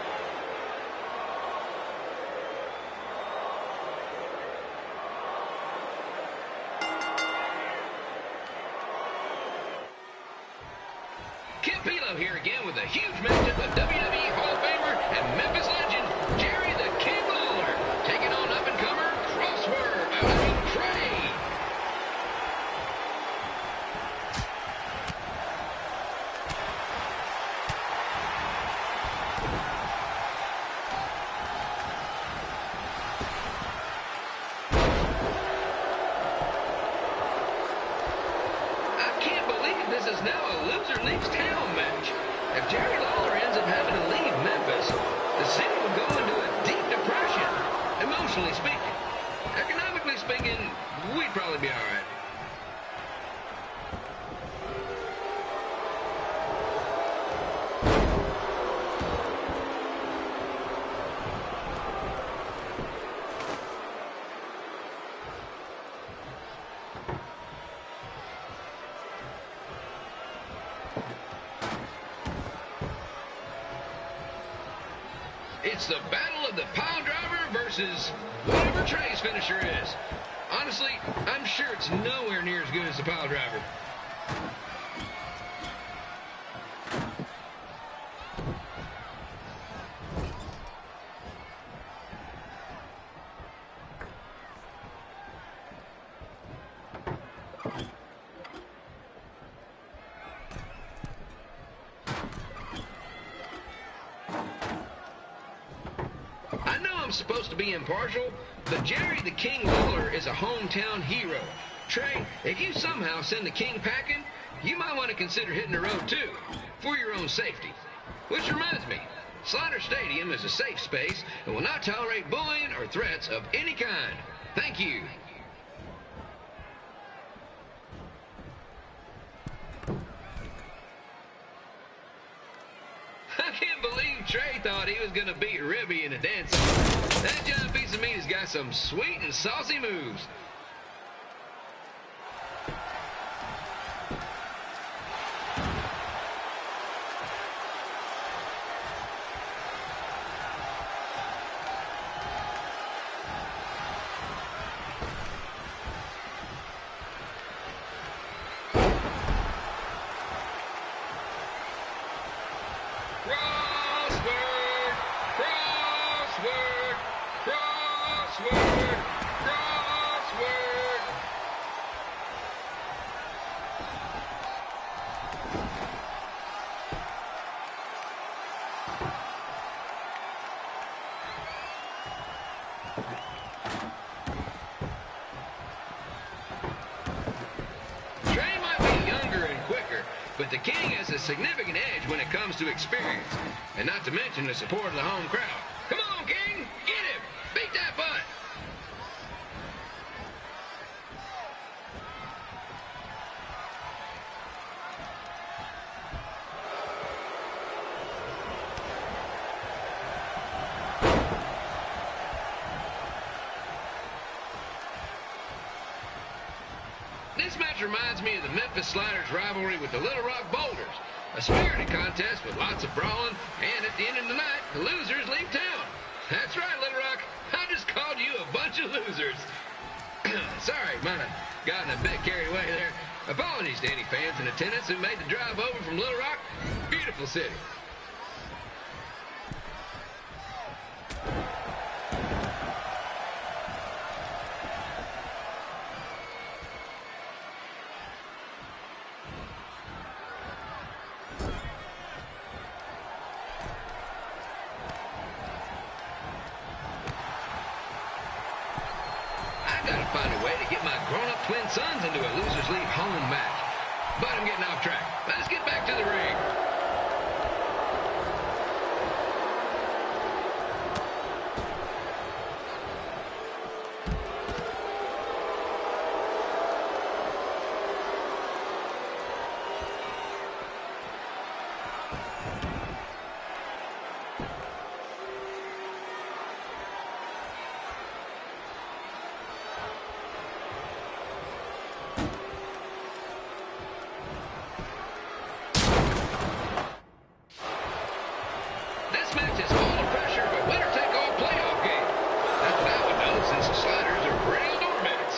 Kip Pilo here again with a huge matchup with WWE Hall of Famer and Memphis legend, Jerry the King Lawler, taking on up-and-comer Trey. I can't believe this is now a loser leaves town match. If Jerry Lawler ends up having to leave Memphis, the city will go into a deep depression, emotionally speaking. Economically speaking, we'd probably be all right. It's the battle of the pile driver versus whatever Trey's finisher is. Honestly, I'm sure it's nowhere near as good as the pile driver. I know I'm supposed to be impartial, but Jerry the King Lawler is a hometown hero. Trey, if you somehow send the King packing, you might want to consider hitting the road too, for your own safety. Which reminds me, Slaughter Stadium is a safe space and will not tolerate bullying or threats of any kind. Thank you. I can't believe Trey thought he was gonna beat Ribby in a dance. That giant piece of meat has got some sweet and saucy moves. But the King has a significant edge when it comes to experience, and not to mention the support of the home crowd. Come on, King! Get him! Beat that butt! This match reminds me of the Memphis Sliders' rivalry with the Little Rock Boulders. A spirited contest with lots of brawling, and at the end of the night, the losers leave town. That's right, Little Rock. I just called you a bunch of losers. Sorry, might have gotten a bit carried away there. Apologies to any fans in attendance who made the drive over from Little Rock. Beautiful city. Find a way to get my grown-up twin sons into a Losers League home match. But I'm getting off track. Let's get back to the ring. This match is full of pressure, but winner-take-all playoff game. That's what I would know since the Sliders are real doormats.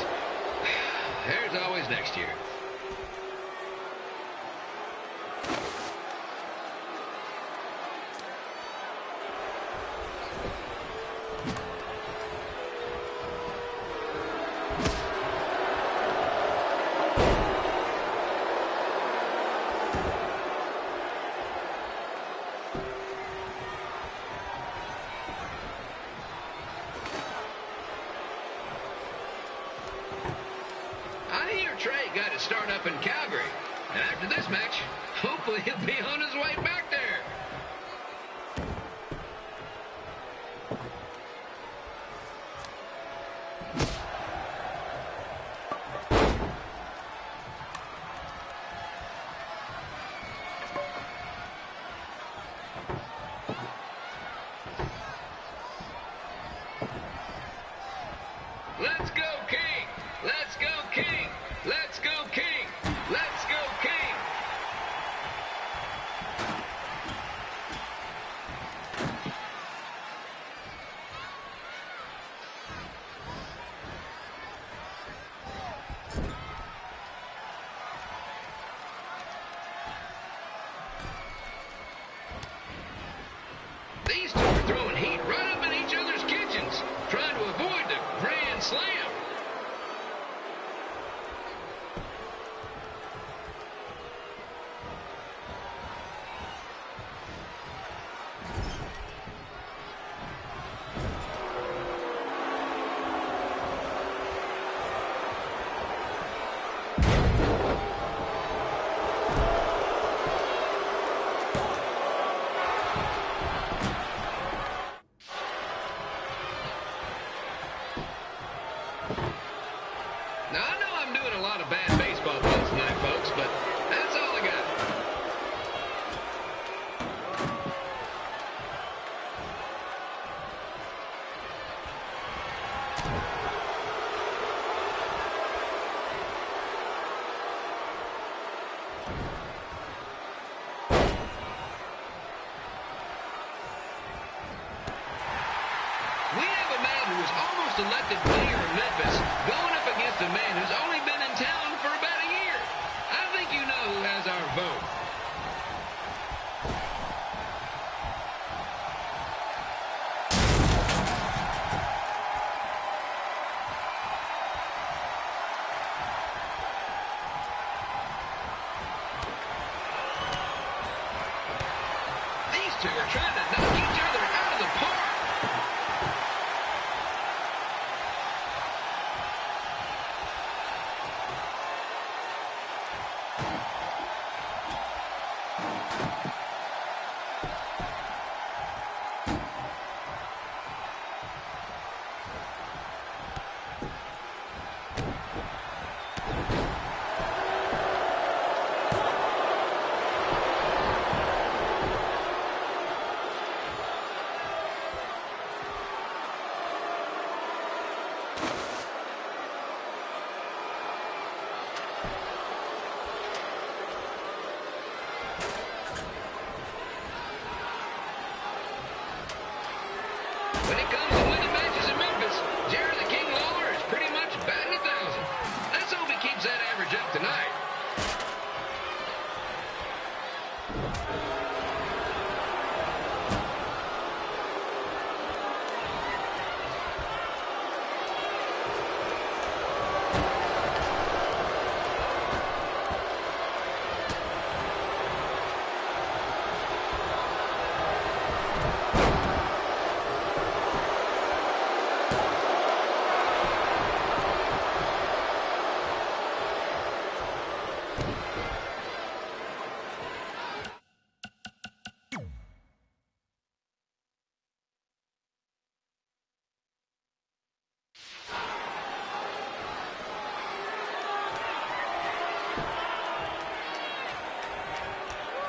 There's always next year. Trey got his start up in Calgary. And after this match, hopefully he'll be on his way back there. Let's go, King! Let's go, King! Let's go, King! Let's go, King! almost elected mayor of Memphis, going up against a man who's only been in town for about a year. I think you know who has our vote. These two are trying to knock each other out of the park. When it comes to winning matches in Memphis, Jerry the King Lawler is pretty much batting 1,000. Let's hope he keeps that average up tonight.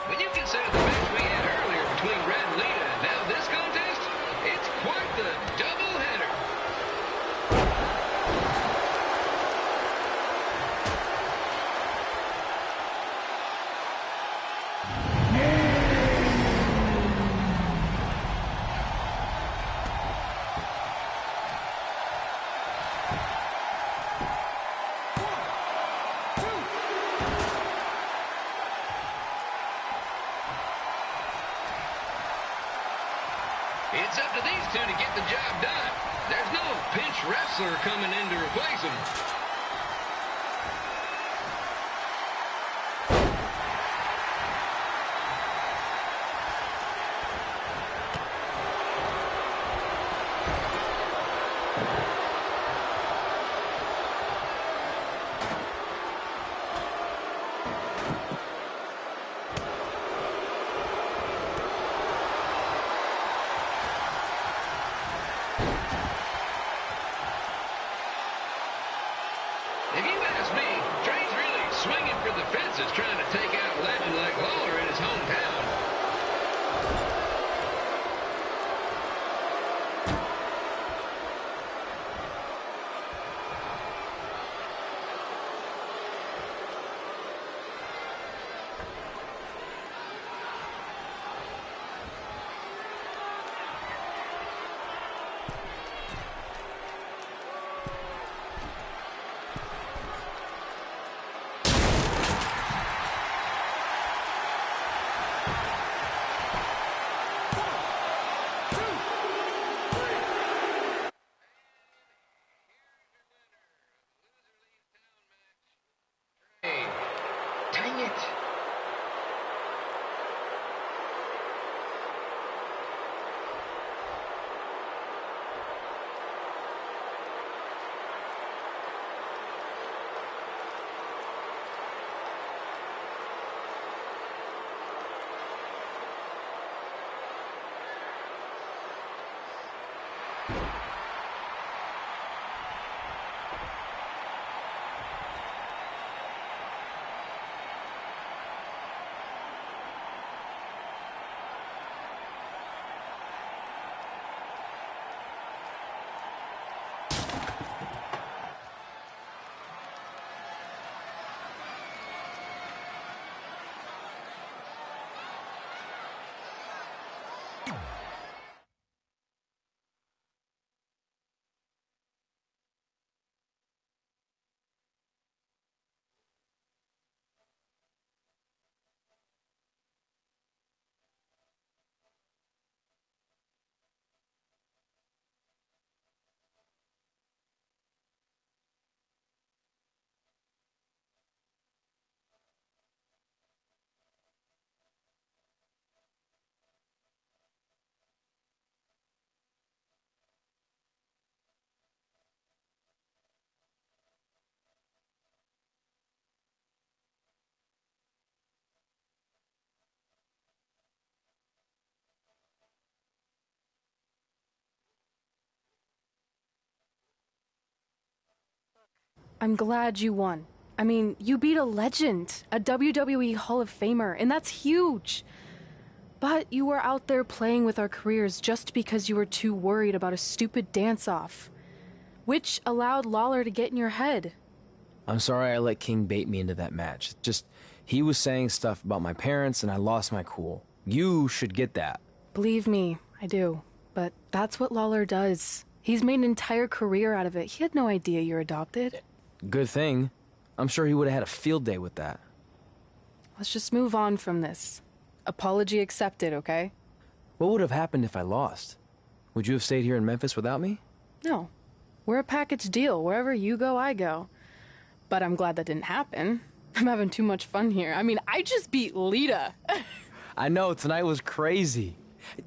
When you consider the match we had earlier between Red and Lita and now this contest, it's quite the doubleheader. It's up to these two to get the job done. There's no pinch wrestler coming in to replace them. I'm glad you won. I mean, you beat a legend, a WWE Hall of Famer, and that's huge. But you were out there playing with our careers just because you were too worried about a stupid dance-off, which allowed Lawler to get in your head. I'm sorry I let King bait me into that match. Just, he was saying stuff about my parents and I lost my cool. You should get that. Believe me, I do. But that's what Lawler does. He's made an entire career out of it. He had no idea you're adopted. Good thing. I'm sure he would have had a field day with that. Let's just move on from this. Apology accepted, okay? What would have happened if I lost? Would you have stayed here in Memphis without me? No. We're a package deal. Wherever you go, I go. But I'm glad that didn't happen. I'm having too much fun here. I mean, I just beat Lita. I know, tonight was crazy.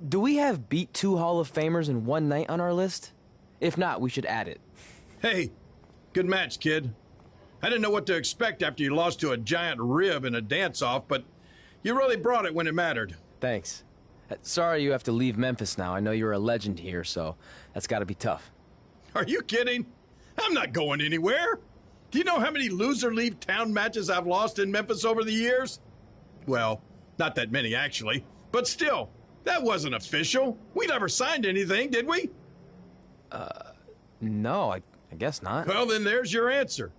Do we have beat 2 Hall of Famers in one night on our list? If not, we should add it. Hey, good match, kid. I didn't know what to expect after you lost to a giant rib in a dance-off, but you really brought it when it mattered. Thanks. Sorry you have to leave Memphis now. I know you're a legend here, so that's gotta be tough. Are you kidding? I'm not going anywhere. Do you know how many loser-leave-town matches I've lost in Memphis over the years? Well, not that many, actually. But still, that wasn't official. We never signed anything, did we? No, I guess not. Well, then there's your answer.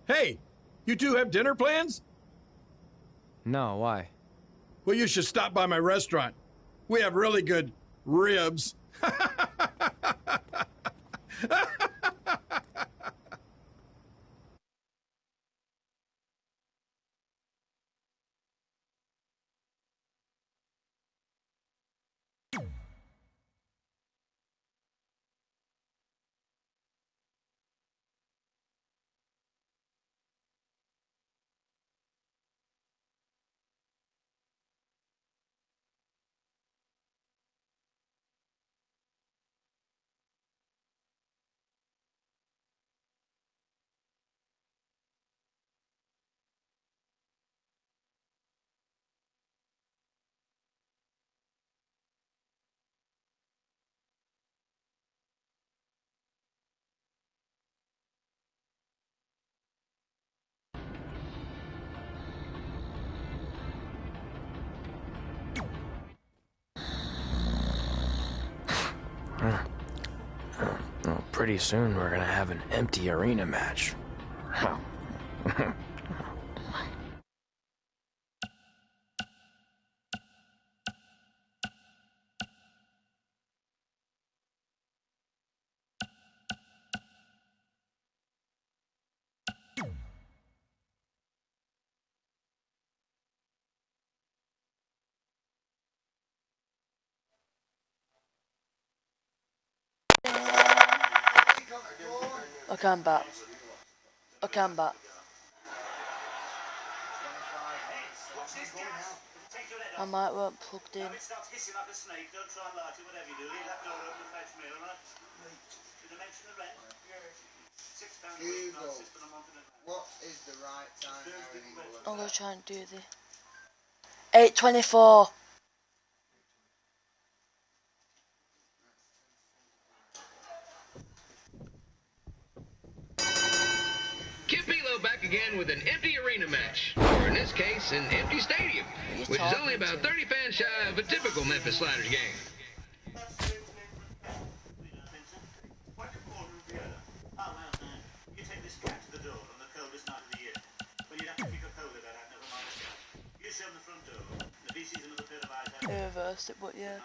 Hey, you two have dinner plans? No, why? Well, you should stop by my restaurant. We have really good ribs. Well, pretty soon we're gonna have an empty arena match. Okay, I'm back. Okay, I'm back. I might weren't plugged in. Hugo, what is the right time now in England? I'm gonna try and do the 8:24. Kip Belo back again with an empty arena match, or in this case, an empty stadium, which is only about 30 fans shy of a typical Memphis Sliders game. I reversed it, but yeah.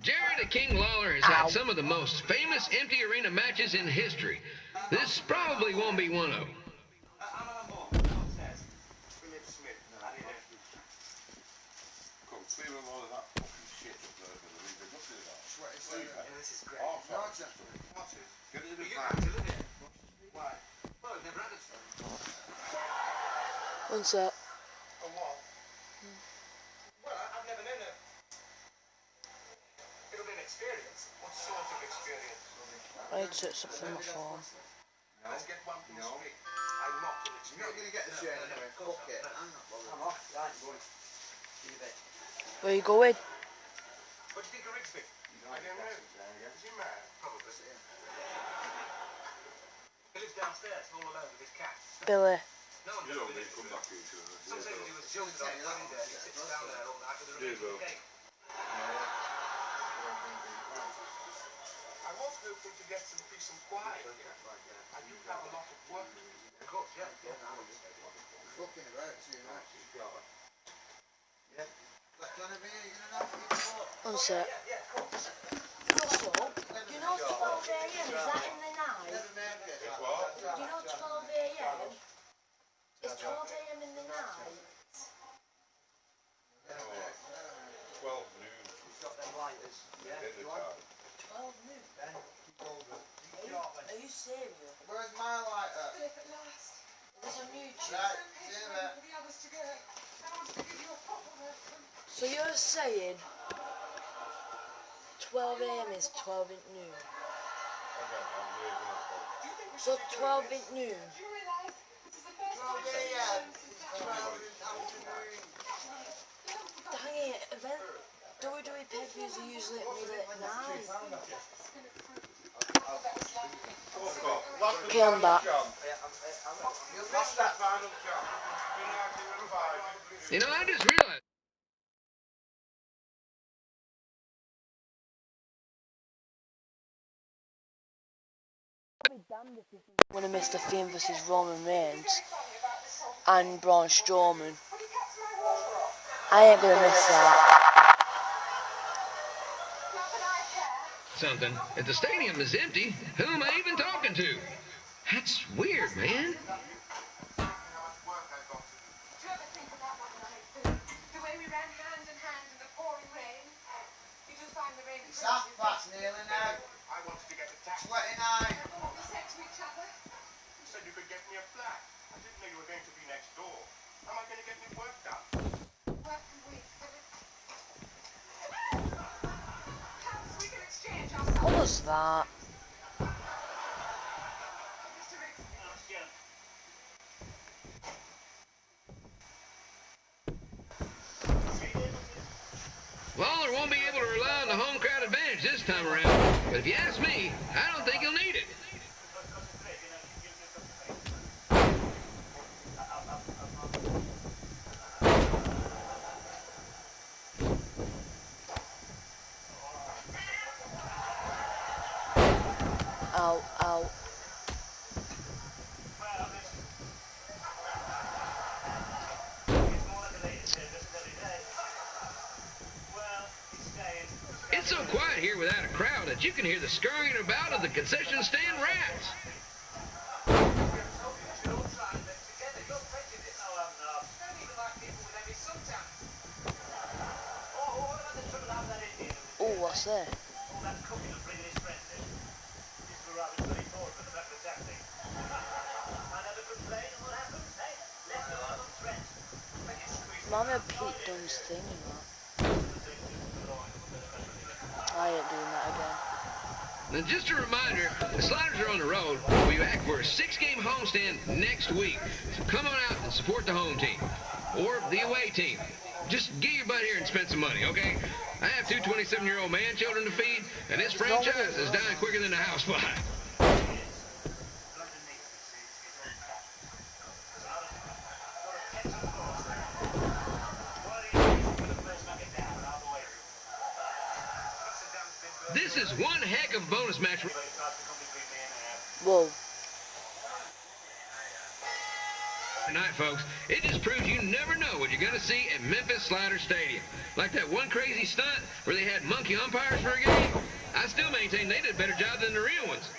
Jared the King Lawler has had some of the most famous empty arena matches in history. This probably won't be one of them. One sec. Well, I've never known a... It'll be an experience. What sort of experience? I need to set something on my phone. Let's get one thing straight. I'm not going to You're not going to get the share anyway. Fuck it. I'm not bothered. I'm off. Yeah, I'm going. Where you going? What do you think of Rigsby? I don't know. Is he mad? Probably. He lives downstairs, all alone with his cat. Billy. No one knows Billy. Come back into it. Some say that he was jilted on his wedding day. He sits down there all night with a remaining cake. I was hoping to get some peace and quiet. I do have a lot of work. Of course, yeah. Fucking about too much. Yeah. Like, gonna be, you gonna know what? One sec. Russell, do you know 12 a.m. is that in the night? Do you know 12 a.m.? Is 12 a.m. in the night? 12 noon. He's got them lighters. Yeah. 12 noon? Are you serious? Where's my lighter? Is this on YouTube? Right, see you there. So you're saying 12 a.m. is 12 at noon? So 12 at noon? 12 a.m. Dang it, WWE pay-per-views are usually at midnight at 9. Okay, I'm back. You know, I just realized. I'll be damned if you want to miss the Fiend versus Roman Reigns and Braun Strowman. I ain't gonna miss that. Something. If the stadium is empty, who am I even talking to? That's weird, man. It's half past nearly now. I wanted to get a taxi. 29. What we said to each other? You said you could get me a flat. I didn't know you were going to be next door. How am I going to get any work done? Work and we can exchange ourselves. What was that? Lawler won't be able to rely on the home crowd advantage this time around. But if you ask me, I don't think he'll need it. Ow, ow. It's so quiet here without a crowd that you can hear the scurrying about of the concession stand rats. Oh, what's that? Mama Pete Dunne's thing, you know. I ain't doing that again. Now, just a reminder, the Sliders are on the road. We'll be back for a 6-game homestand next week. So come on out and support the home team. Or the away team. Just get your butt here and spend some money, okay? I have 2 27-year-old man-children to feed, and this franchise is dying quicker than a housefly. This is one heck of a bonus match. Whoa. Tonight, folks, it just proves you never know what you're going to see at Memphis Slider Stadium. Like that one crazy stunt where they had monkey umpires for a game. I still maintain they did a better job than the real ones.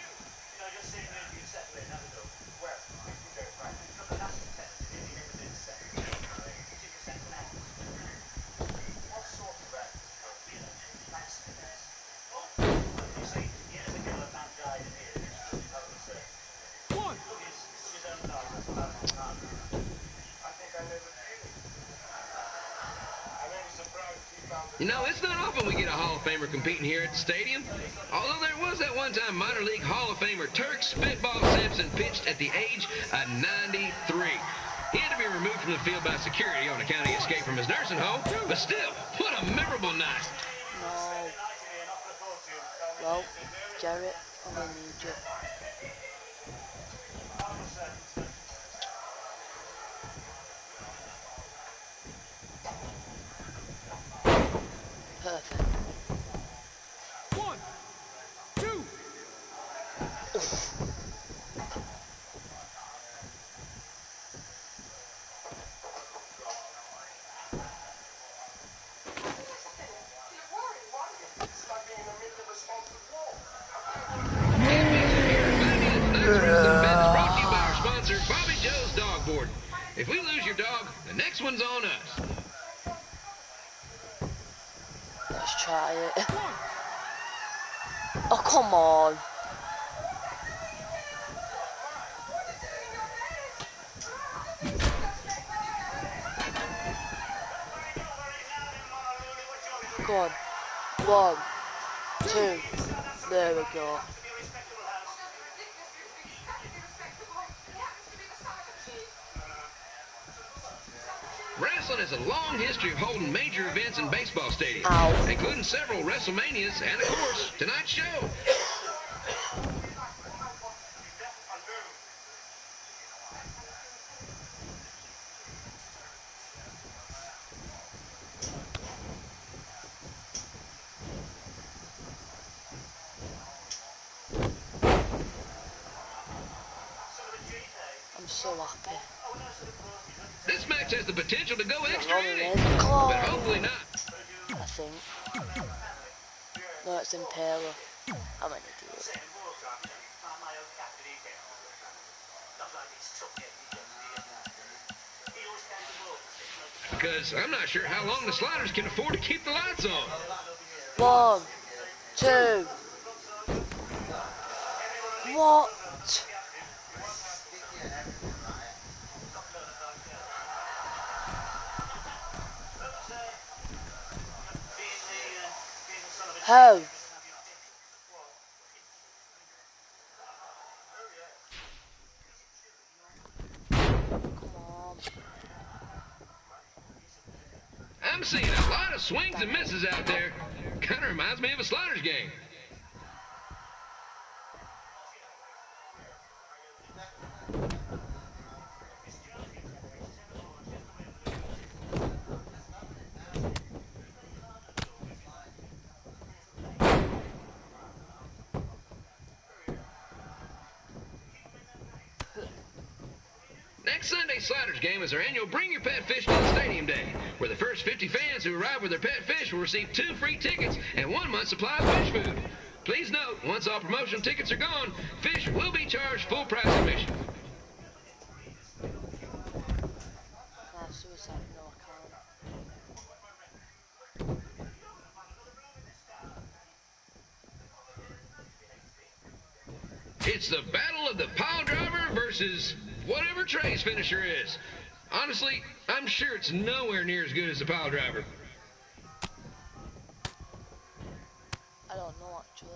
You know, it's not often we get a Hall of Famer competing here at the stadium. Although there was that one-time minor league Hall of Famer Turk Spitball Simpson pitched at the age of 93. He had to be removed from the field by security on account of the escape from his nursing home, but still, what a memorable night. No. Well, Jarrett, I'm gonna need you. Perfect. 1, 2. Brought to you by our sponsor, Bobby Joe's Dog Board. If we lose your dog, the next one's on us. Let's try it. Oh, come on. Go on. 1, 2. There we go. Wrestling has a long history of holding major events in baseball stadiums, including several WrestleManias and, of course, tonight's show. I'm so happy. This match has the potential to go extra innings, Oh. but hopefully not. I think. No, it's Impaler. I'm an idiot. Because I'm not sure how long the Sliders can afford to keep the lights on. 1, 2. What? How? I'm seeing a lot of swings and misses out there. Kind of reminds me of a Sliders game. Next Sunday's Sliders game is our annual Bring Your Pet Fish to the Stadium Day, where the first 50 fans who arrive with their pet fish will receive 2 free tickets and 1 month's supply of fish food. Please note, once all promotional tickets are gone, fish will be charged full price admission. Suicide, no, I can't. It's the battle of the pile driver versus whatever Trey's finisher is. Honestly, I'm sure it's nowhere near as good as the pile driver. I don't know, actually.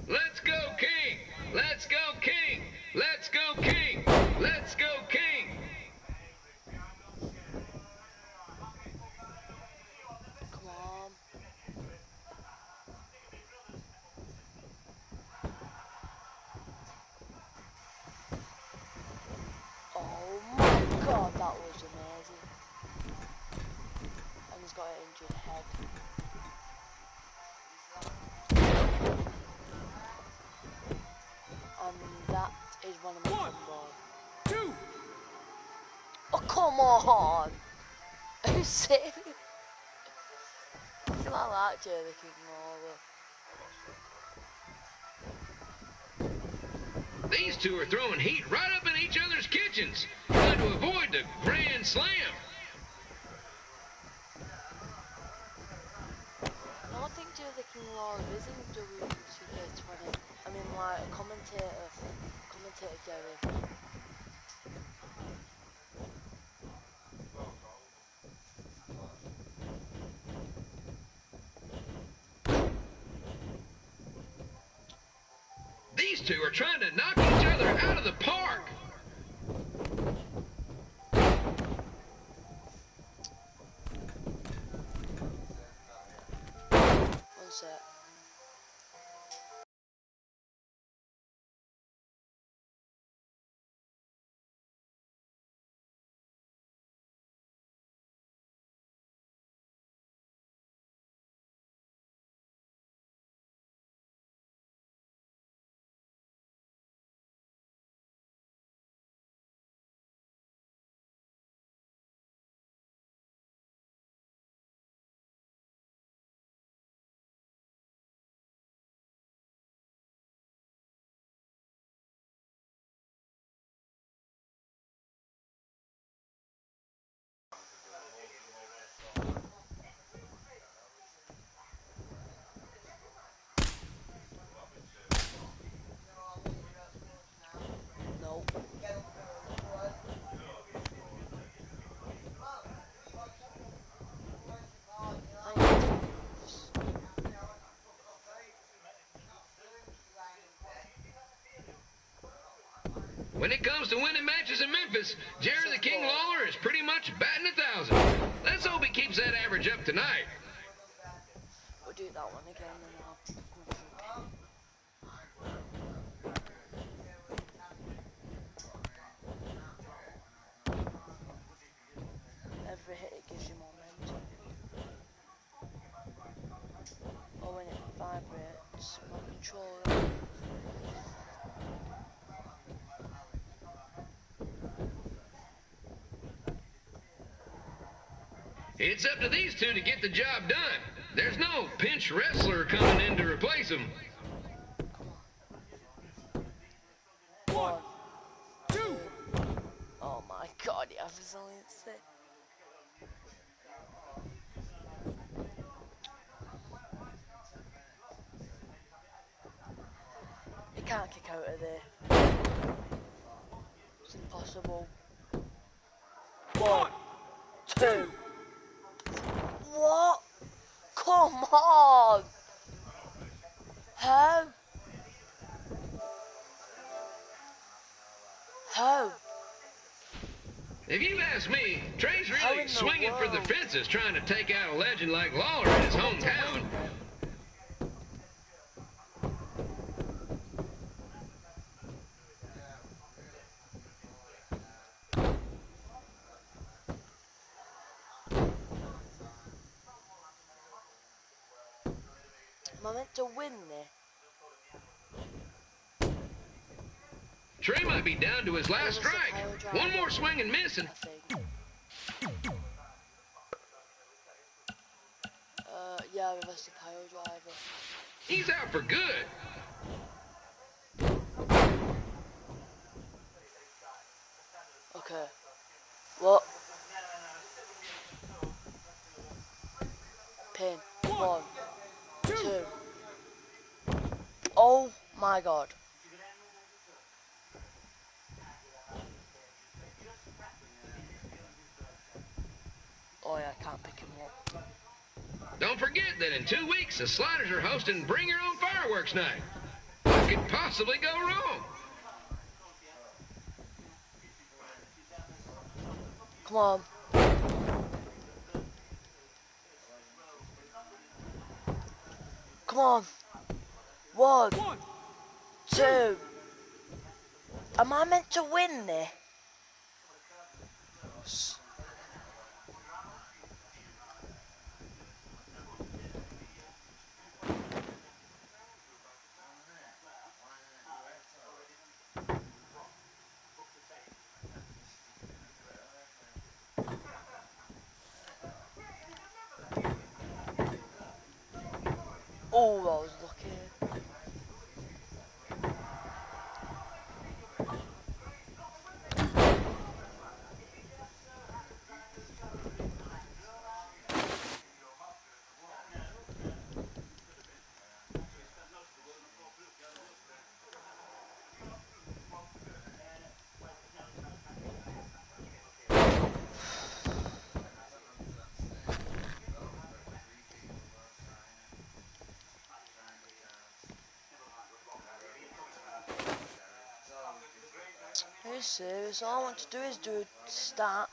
Let's go, King! Let's go, King! Let's go, King! Let's go, King! Come on. Oh my god, that was amazing. And he's got an injured head. And that is one of my combos. 2. Oh, come on! Are you serious? Look at that Jerry kicking over. These two are throwing heat right up in each other's kitchens, trying to avoid the grand slam. the King Lawler is in Wwe2k20. I mean, like, a commentator Gary. These two are trying to knock each other out of the park. One sec. When it comes to winning matches in Memphis, Jerry the King Lawler is pretty much batting 1,000. Let's hope he keeps that average up tonight. We'll do that one again and I'll every hit it gives you more momentum. Or when it vibrates, my controller. It's up to these two to get the job done. There's no pinch wrestler coming in to replace them. 1, 2. Oh my god, you have resiliency. You can't kick out of there. It's impossible. 1, 2. What? Come on! How? How? If you ask me, Trey's really swinging for the fences trying to take out a legend like Lawler in his hometown. Am I meant to win there? Trey might be down to his last strike. One more swing and miss and... Yeah, reverse the pile driver. He's out for good. Okay. What? Pin. 1, 2. Oh my god. Oh yeah, I can't pick him up. Don't forget that in 2 weeks, the Sliders are hosting Bring Your Own Fireworks Night. What could possibly go wrong? Come on. Come on. 1, 2. Am I meant to win this? Oh, I was lucky. serious. All I want to do is do a start.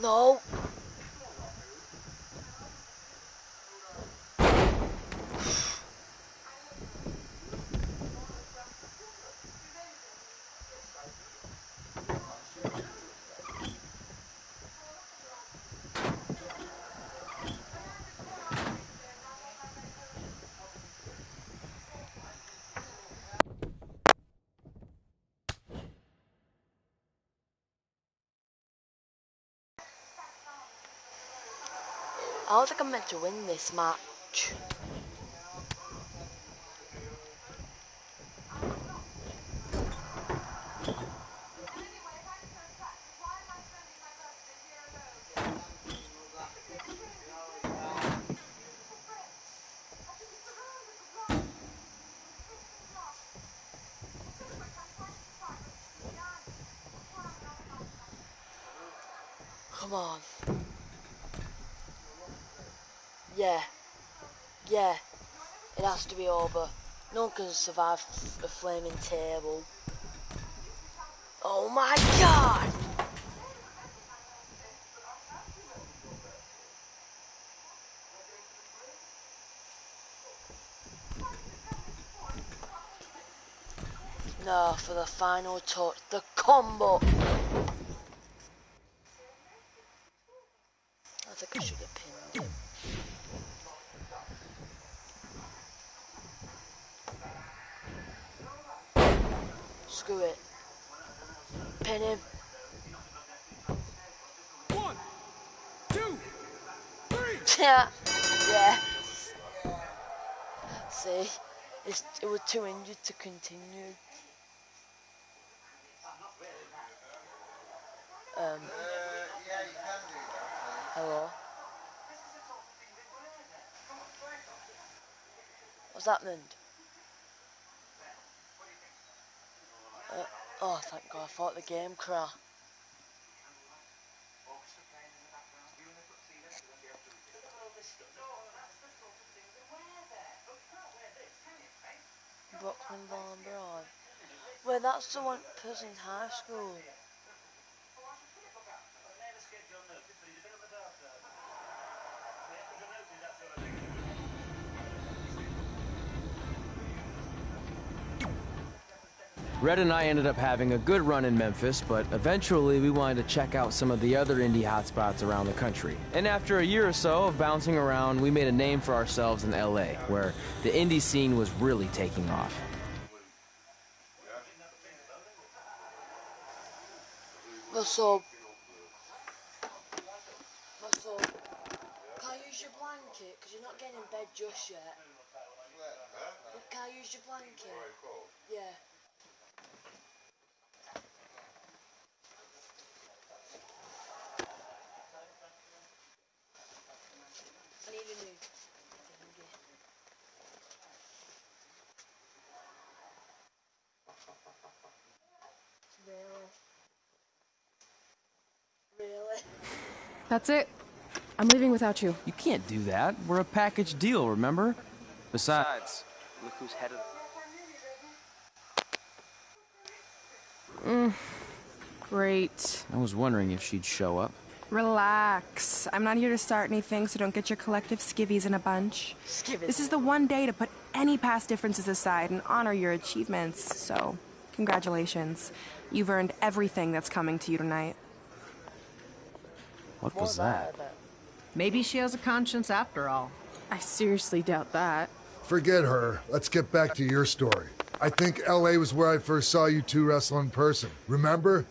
No. I don't think I'm meant to win this match. Come on. Yeah. Yeah. It has to be over. No one can survive a flaming table. Oh my god! No, for the final touch, the combo. I think I should have pinned him. Screw it. Pin him. 1, 2, 3. Yeah. Yeah. See, it was too injured to continue. Yeah, you can do that. Hello. What's happened? Oh, thank God! I thought the game crashed. Brooklyn Born Broad. Wait, that's the one person in high school. Red and I ended up having a good run in Memphis, but eventually we wanted to check out some of the other indie hotspots around the country. And after a year or so of bouncing around, we made a name for ourselves in LA, where the indie scene was really taking off. So, can I use your blanket? Because you're not getting in bed just yet. Can I use your blanket? Yeah. I need a new Really? That's it. I'm leaving without you. You can't do that. We're a package deal, remember? Besides, look who's head of... Great. I was wondering if she'd show up. Relax. I'm not here to start anything, so don't get your collective skivvies in a bunch. This is the one day to put any past differences aside and honor your achievements, so congratulations. You've earned everything that's coming to you tonight. What was that? Maybe she has a conscience after all. I seriously doubt that. Forget her. Let's get back to your story. I think LA was where I first saw you two wrestle in person. Remember?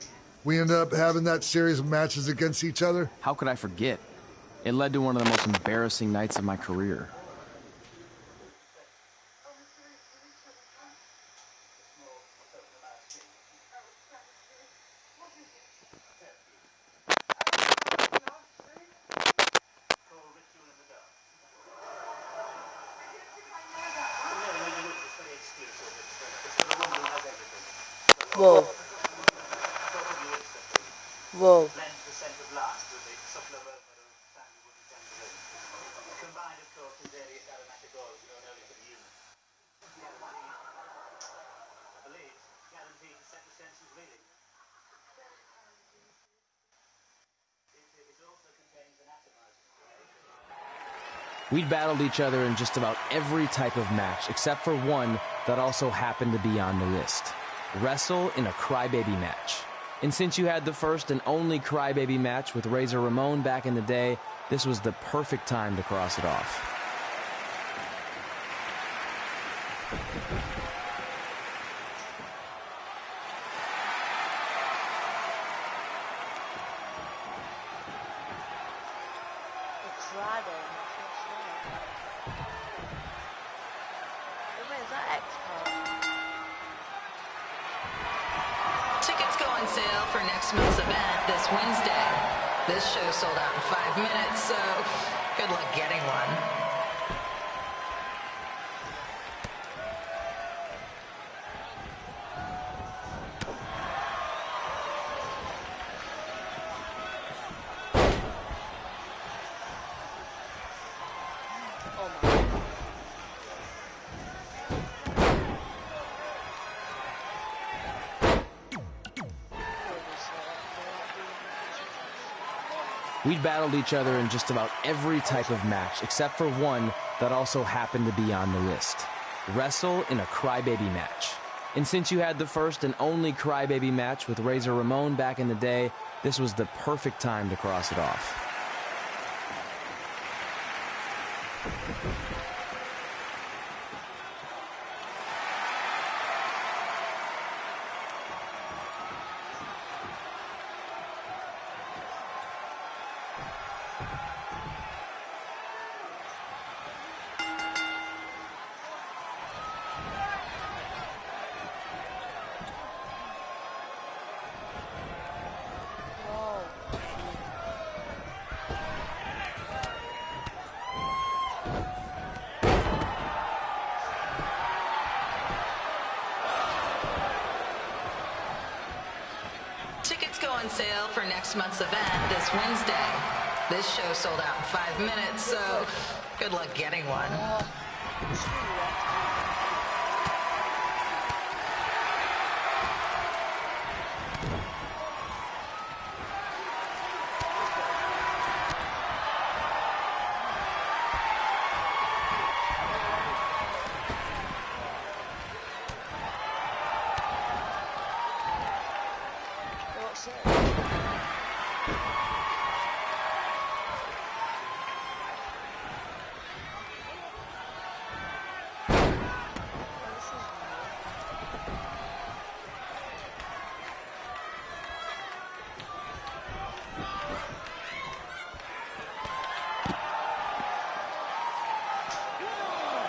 We ended up having that series of matches against each other. How could I forget? It led to one of the most embarrassing nights of my career. Whoa. Whoa. We'd battled each other in just about every type of match, except for one that also happened to be on the list. Wrestle in a crybaby match. And since you had the first and only crybaby match with Razor Ramon back in the day, this was the perfect time to cross it off. Tickets go on sale for next month's event this Wednesday. This show sold out in 5 minutes, so good luck getting one. We'd battled each other in just about every type of match, except for one that also happened to be on the list. Wrestle in a crybaby match. And since you had the first and only crybaby match with Razor Ramon back in the day, this was the perfect time to cross it off. Tickets go on sale for next month's event this Wednesday. This show sold out in 5 minutes, so good luck getting one.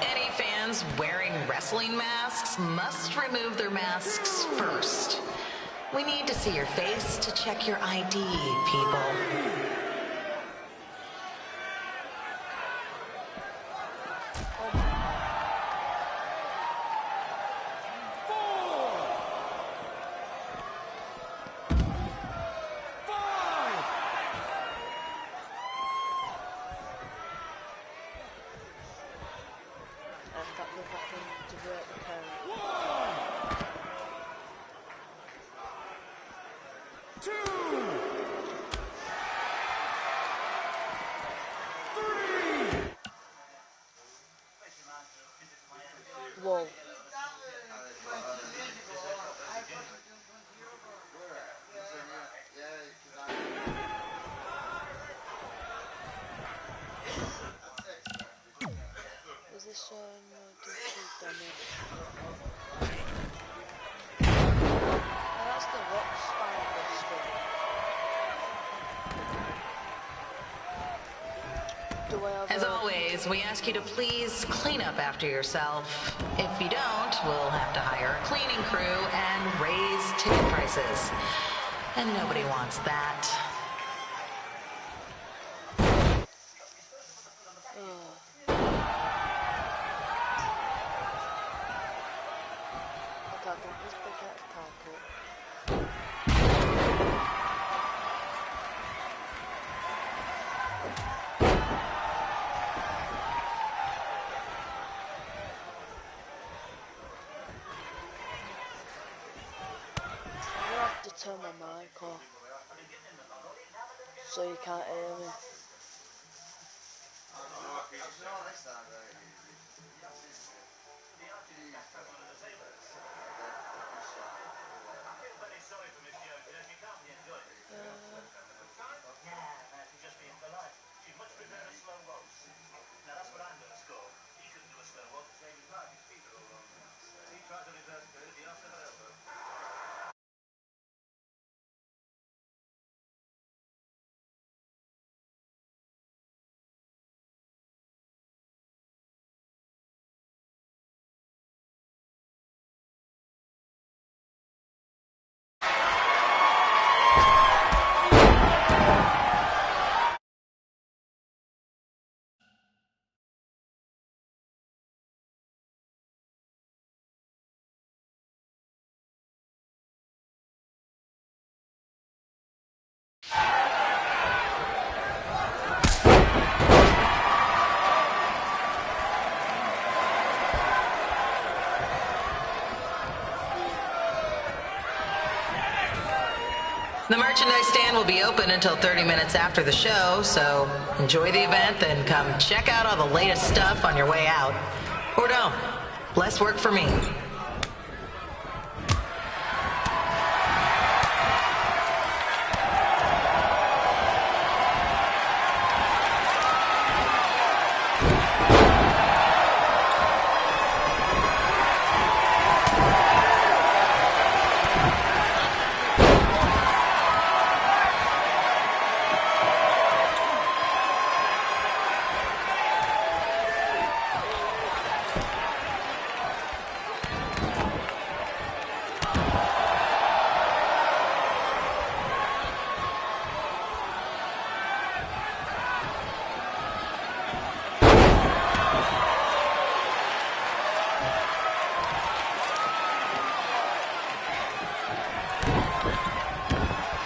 Any fans wearing wrestling masks must remove their masks first. We need to see your face to check your ID, people. Whoa. As always, we ask you to please clean up after yourself. If you don't, we'll have to hire a cleaning crew and raise ticket prices. And nobody wants that. Turn my mic off so you can't hear me. The merchandise stand will be open until 30 minutes after the show, so enjoy the event, then come check out all the latest stuff on your way out. Or don't. Less work for me.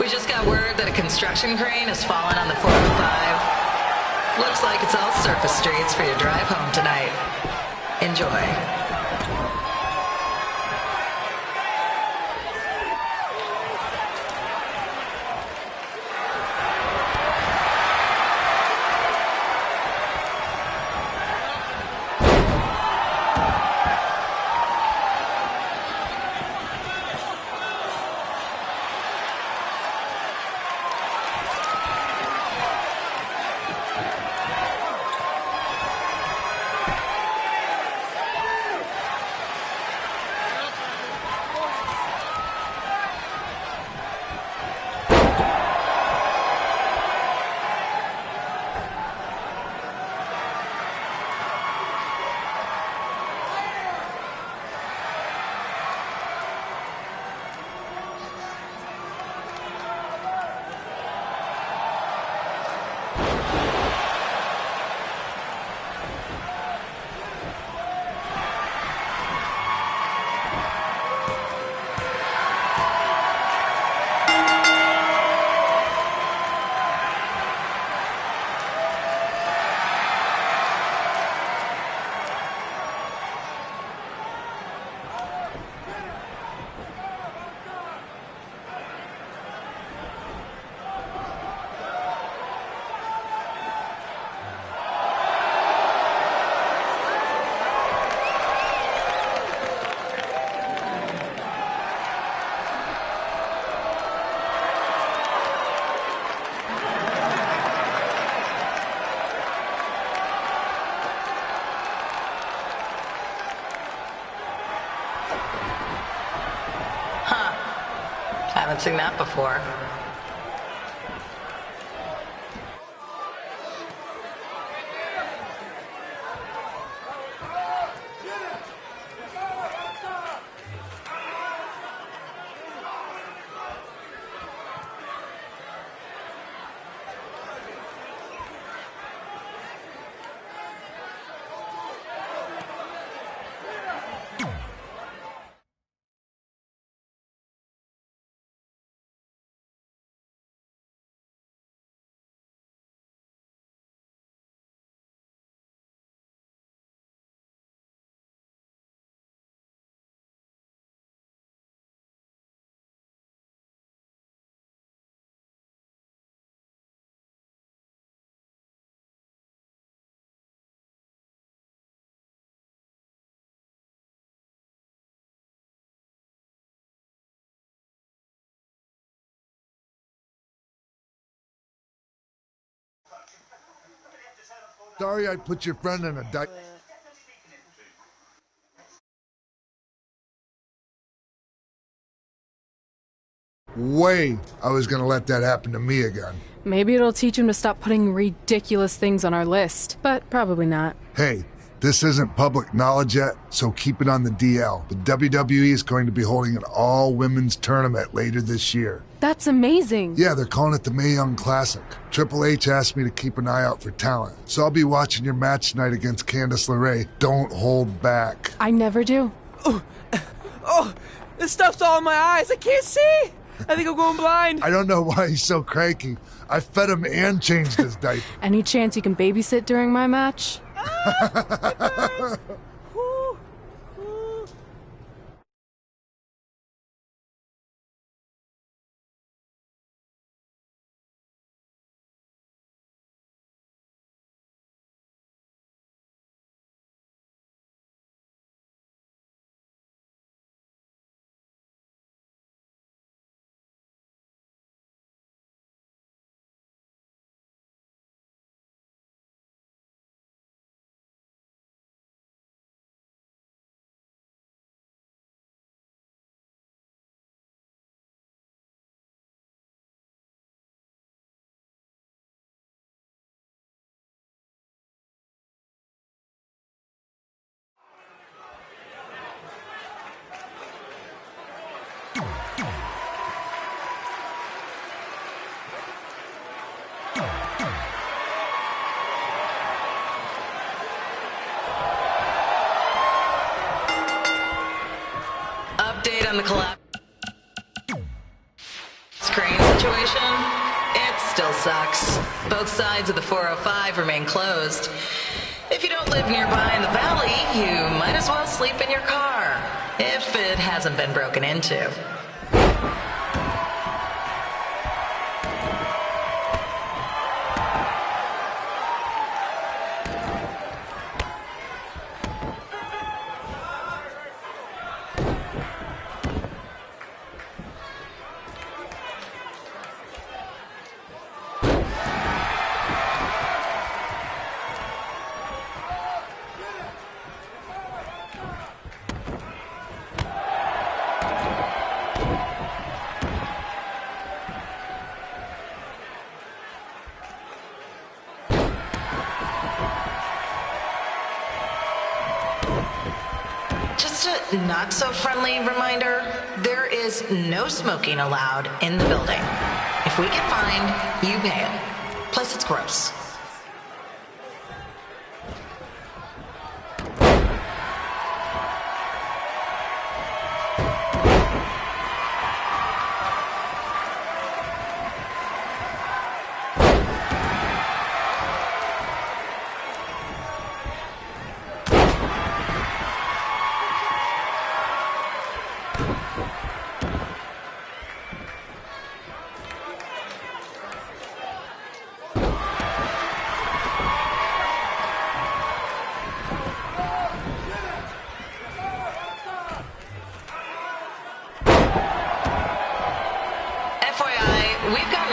We just got word that a construction crane has fallen on the 405. Looks like it's all surface streets for your drive home tonight. Enjoy. Haven't seen that before. Sorry I put your friend in a way I was gonna let that happen to me again. Maybe it'll teach him to stop putting ridiculous things on our list, but probably not. Hey, this isn't public knowledge yet, so keep it on the DL. The WWE is going to be holding an all-women's tournament later this year. That's amazing. Yeah, they're calling it the Mae Young Classic. Triple H asked me to keep an eye out for talent, so I'll be watching your match tonight against Candice LeRae. Don't hold back. I never do. Oh, this stuff's all in my eyes. I can't see. I think I'm going blind. I don't know why he's so cranky. I fed him and changed his diaper. Any chance you can babysit during my match? Update on the collapse crane situation. It still sucks. Both sides of the 405 remain closed. If you don't live nearby in the valley, you might as well sleep in your car, if it hasn't been broken into. Not so friendly reminder, there is no smoking allowed in the building. If we get fined, you pay it. Plus it's gross.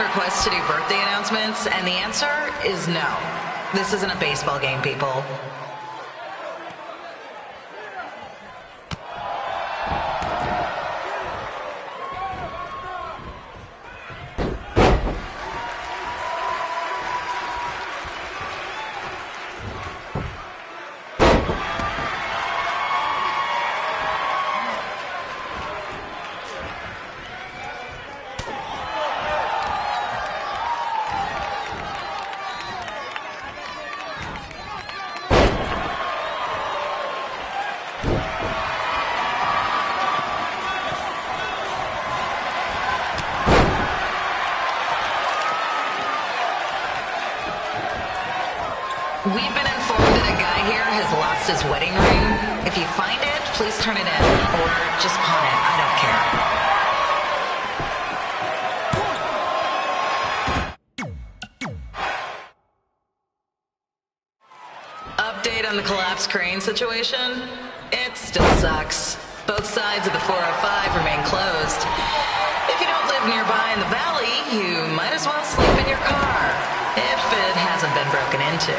Requests to do birthday announcements, and the answer is no. This isn't a baseball game, people. We've been informed that a guy here has lost his wedding ring. If you find it, please turn it in, or just pawn it. I don't care. Update on the collapsed crane situation? It still sucks. Both sides of the 405 remain closed. If you don't live nearby in the valley, you might as well sleep in your car, if it hasn't been broken into.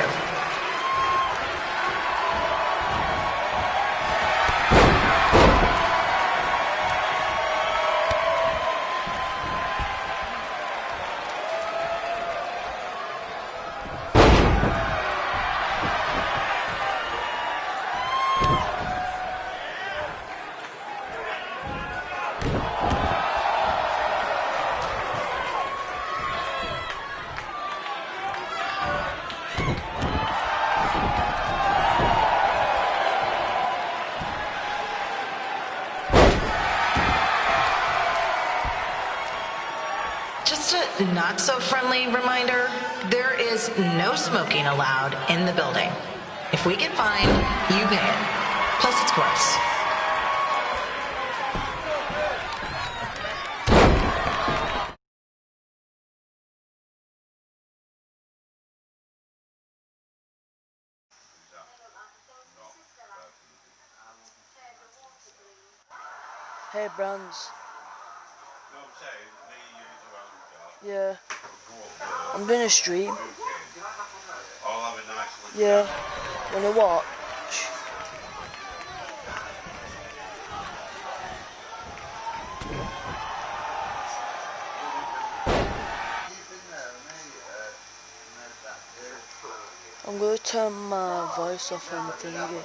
Just a not-so-friendly reminder, there is no smoking allowed in the building. If we get fined, you pay it. Plus, it's gross. Hey, Brands. Yeah. I'm doing a stream. Yeah. Wanna watch? I'm gonna turn my voice off on the thingy.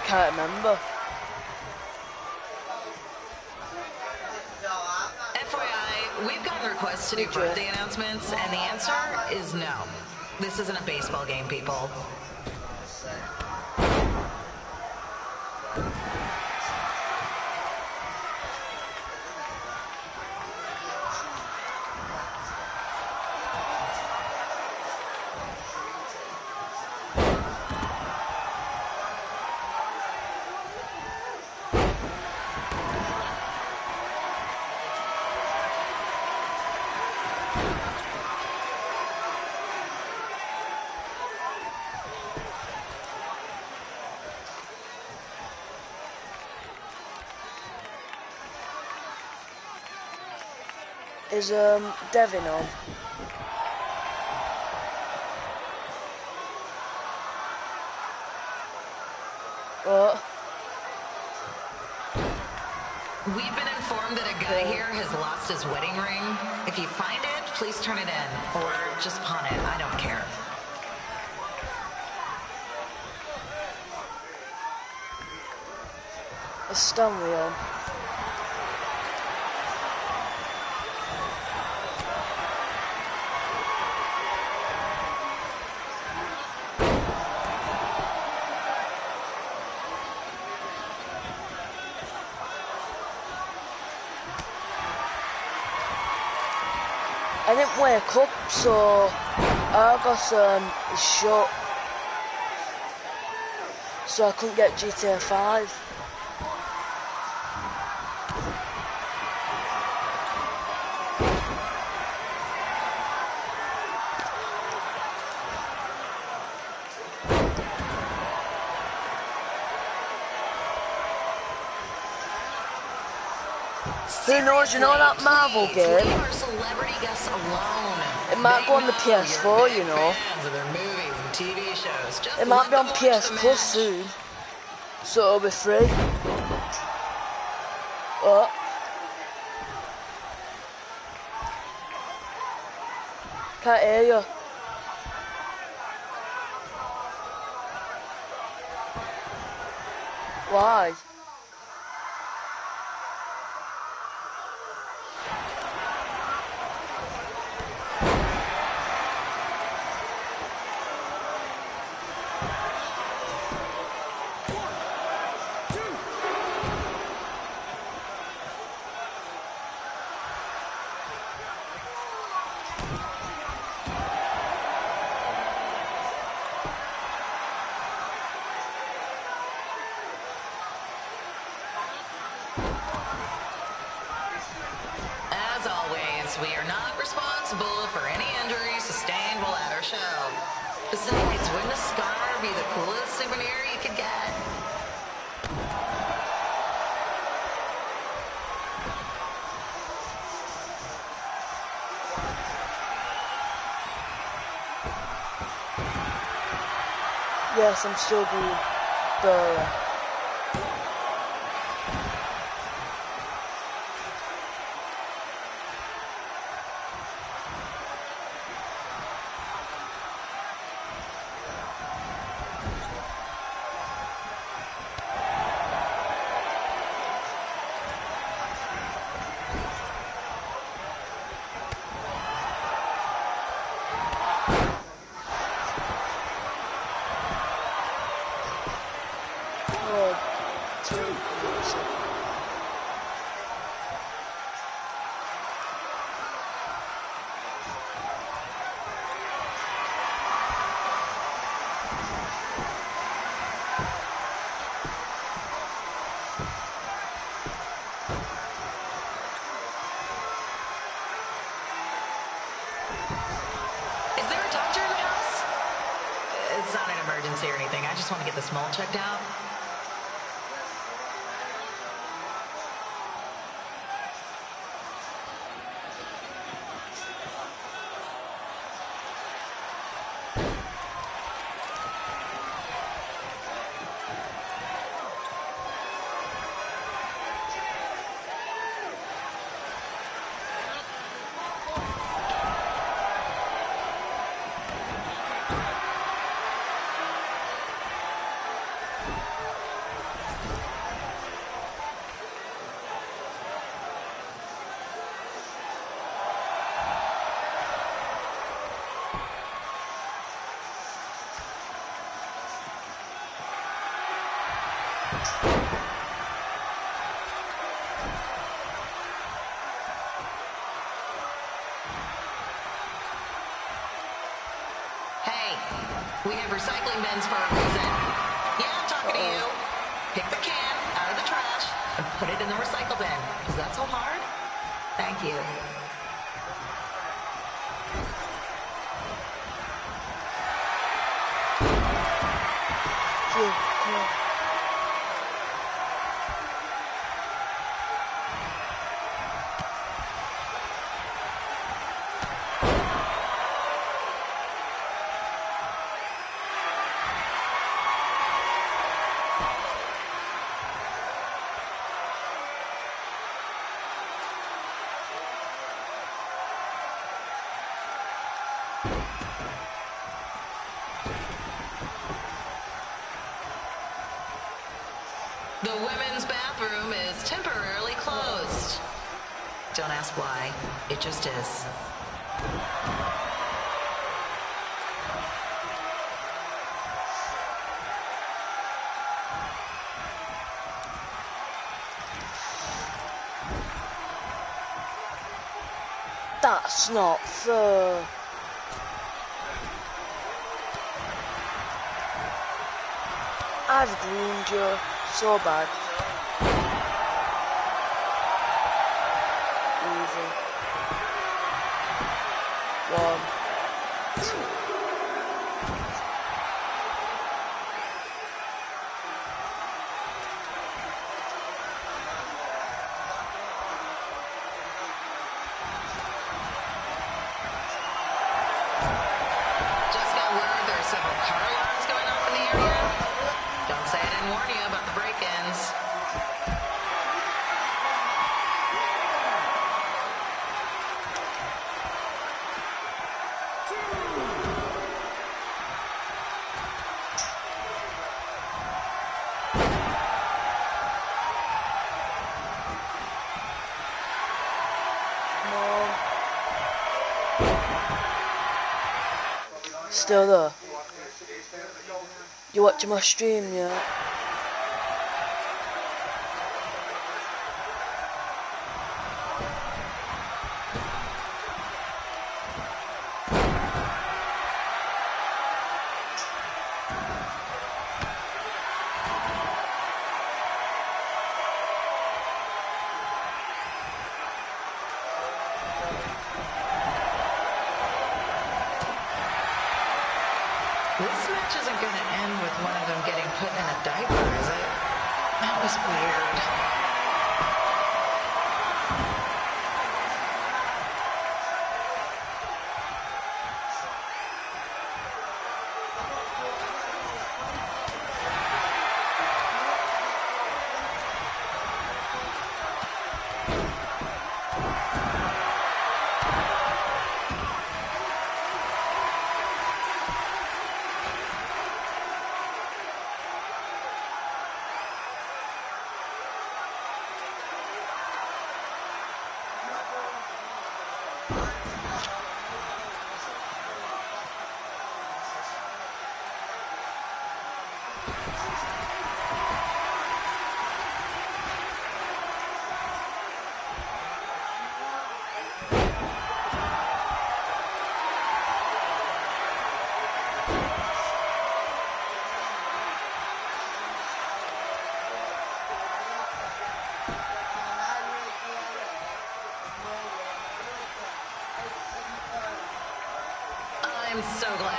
Can't remember. FYI, we've gotten requests to do birthday announcements, and the answer is no. This isn't a baseball game, people. Is Devin on? What? We've been informed that a guy here has lost his wedding ring. If you find it, please turn it in, or just pawn it. I don't care. Is Stanley on? I didn't wake up, so Argos is shut, so I couldn't get GTA 5. Who knows, you know that Marvel game? It might go on the PS4, you know. It might be on PS Plus soon. So it'll be free. What? Can't hear you. Why? As always, we are not responsible for any injuries sustained while at our show. Besides, wouldn't a scar be the coolest souvenir you could get? Yes, I'm still the Is there a doctor in the house? It's not an emergency or anything. I just want to get this mole checked out. Hey, we have recycling bins for a reason. Yeah, I'm talking to you. Pick the can out of the trash and put it in the recycle bin. Is that so hard? Thank you. The women's bathroom is temporarily closed. Don't ask why. It just is. That's not fair. I've groomed you so bad. Easy. 1, 2. Just got word there are several car alarms going off in the area. Don't say I didn't warn you about the break-ins. Still there? You watching my stream yet? This match isn't going to end with one of them getting put in a diaper, is it? That was weird.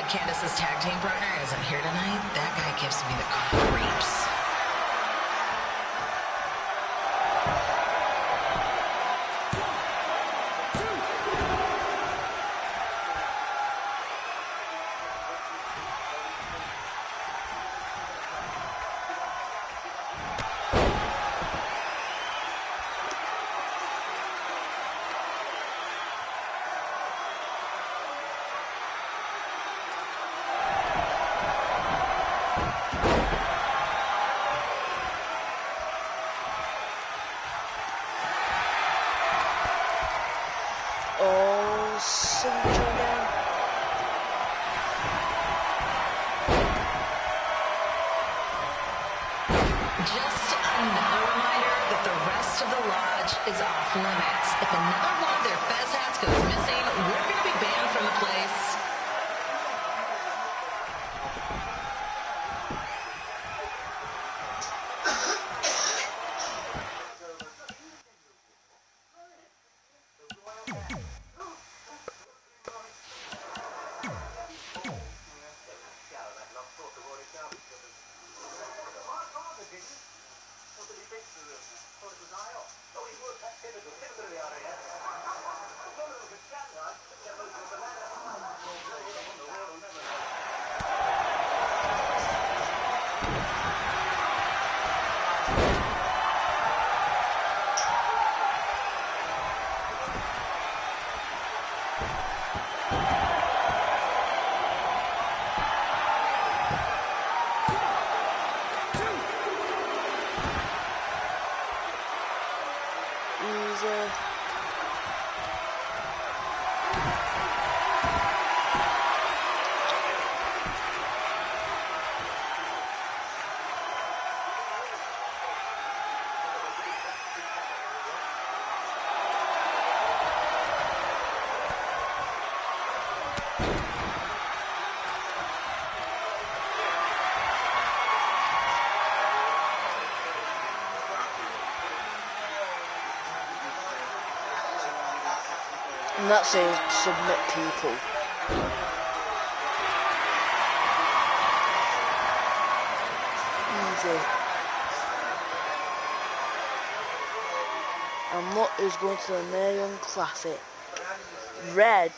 Candace's tag team partner isn't here tonight, that guy gives me the creeps. Oh, signature again. Just another reminder that the rest of the lodge is off limits. If another one of their fez hats goes missing, we're going to be banned from the place. And that says submit people. Easy. And what is going to the Mae Young Classic? Red.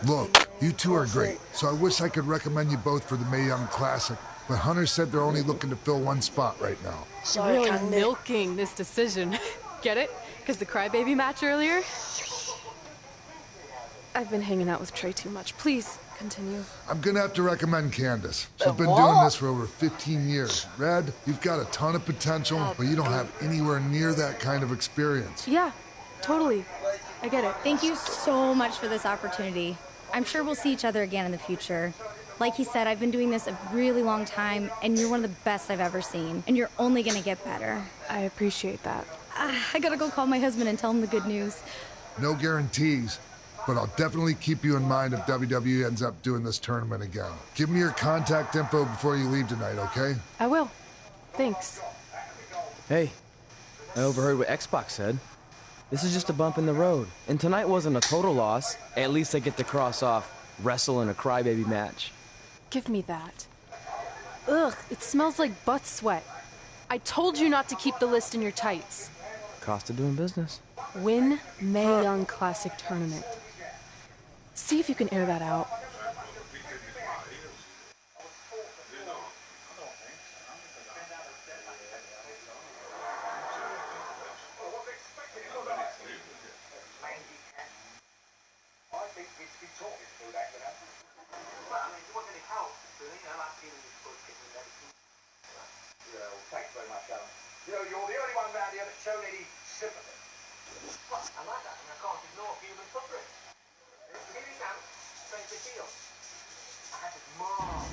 Look, you two are great, so I wish I could recommend you both for the Mae Young Classic, but Hunter said they're only looking to fill one spot right now. You're really milking this decision. Get it? Because the crybaby match earlier? I've been hanging out with Trey too much. Please, continue. I'm gonna have to recommend Candace. She's been doing this for over 15 years. Red, you've got a ton of potential, but you don't have anywhere near that kind of experience. Yeah, totally. I get it. Thank you so much for this opportunity. I'm sure we'll see each other again in the future. Like he said, I've been doing this a really long time, and you're one of the best I've ever seen. And you're only gonna get better. I appreciate that. I gotta go call my husband and tell him the good news. No guarantees, but I'll definitely keep you in mind if WWE ends up doing this tournament again. Give me your contact info before you leave tonight, okay? I will. Thanks. Hey, I overheard what Xbox said. This is just a bump in the road. And tonight wasn't a total loss. At least I get to cross off wrestle in a crybaby match. Give me that. Ugh, it smells like butt sweat. I told you not to keep the list in your tights. Cost of doing business. Win Mae Young Classic Tournament. See if you can air that out. She taught me to do that, you know. Well, I mean, if you want any help, really, you know, like feeling this foot, getting the medicine. Yeah, well, thanks very much, Alan. You know, you're the only one around here that's shown any sympathy. Well, I like that. I mean, I can't ignore human suffering. Here you go. Straight to heal. I had this mom.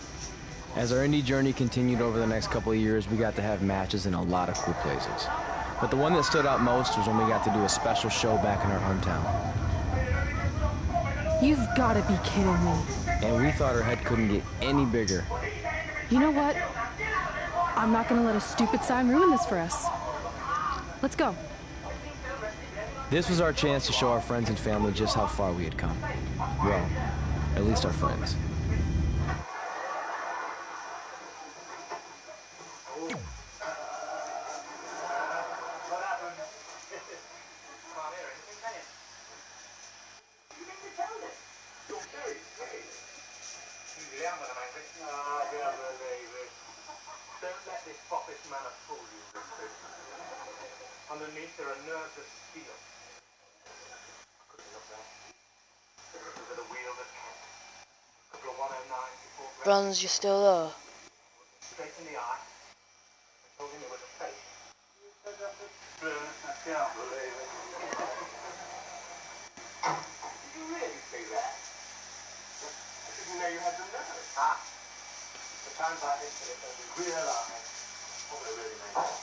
As our indie journey continued over the next couple of years, we got to have matches in a lot of cool places. But the one that stood out most was when we got to do a special show back in our hometown. You've got to be kidding me. And we thought our head couldn't get any bigger. You know what? I'm not going to let a stupid sign ruin this for us. Let's go. This was our chance to show our friends and family just how far we had come. Well, at least our friends. Underneath there are nerves of steel. Could be up there. Over the wheel that kept. A couple of 109 before breath. Bronze, you're still there? Straight in the eye. I told him it was a fake. I can't believe it. Did you really see that? I didn't know you had the nerve. The times like this that we realise what we really mean.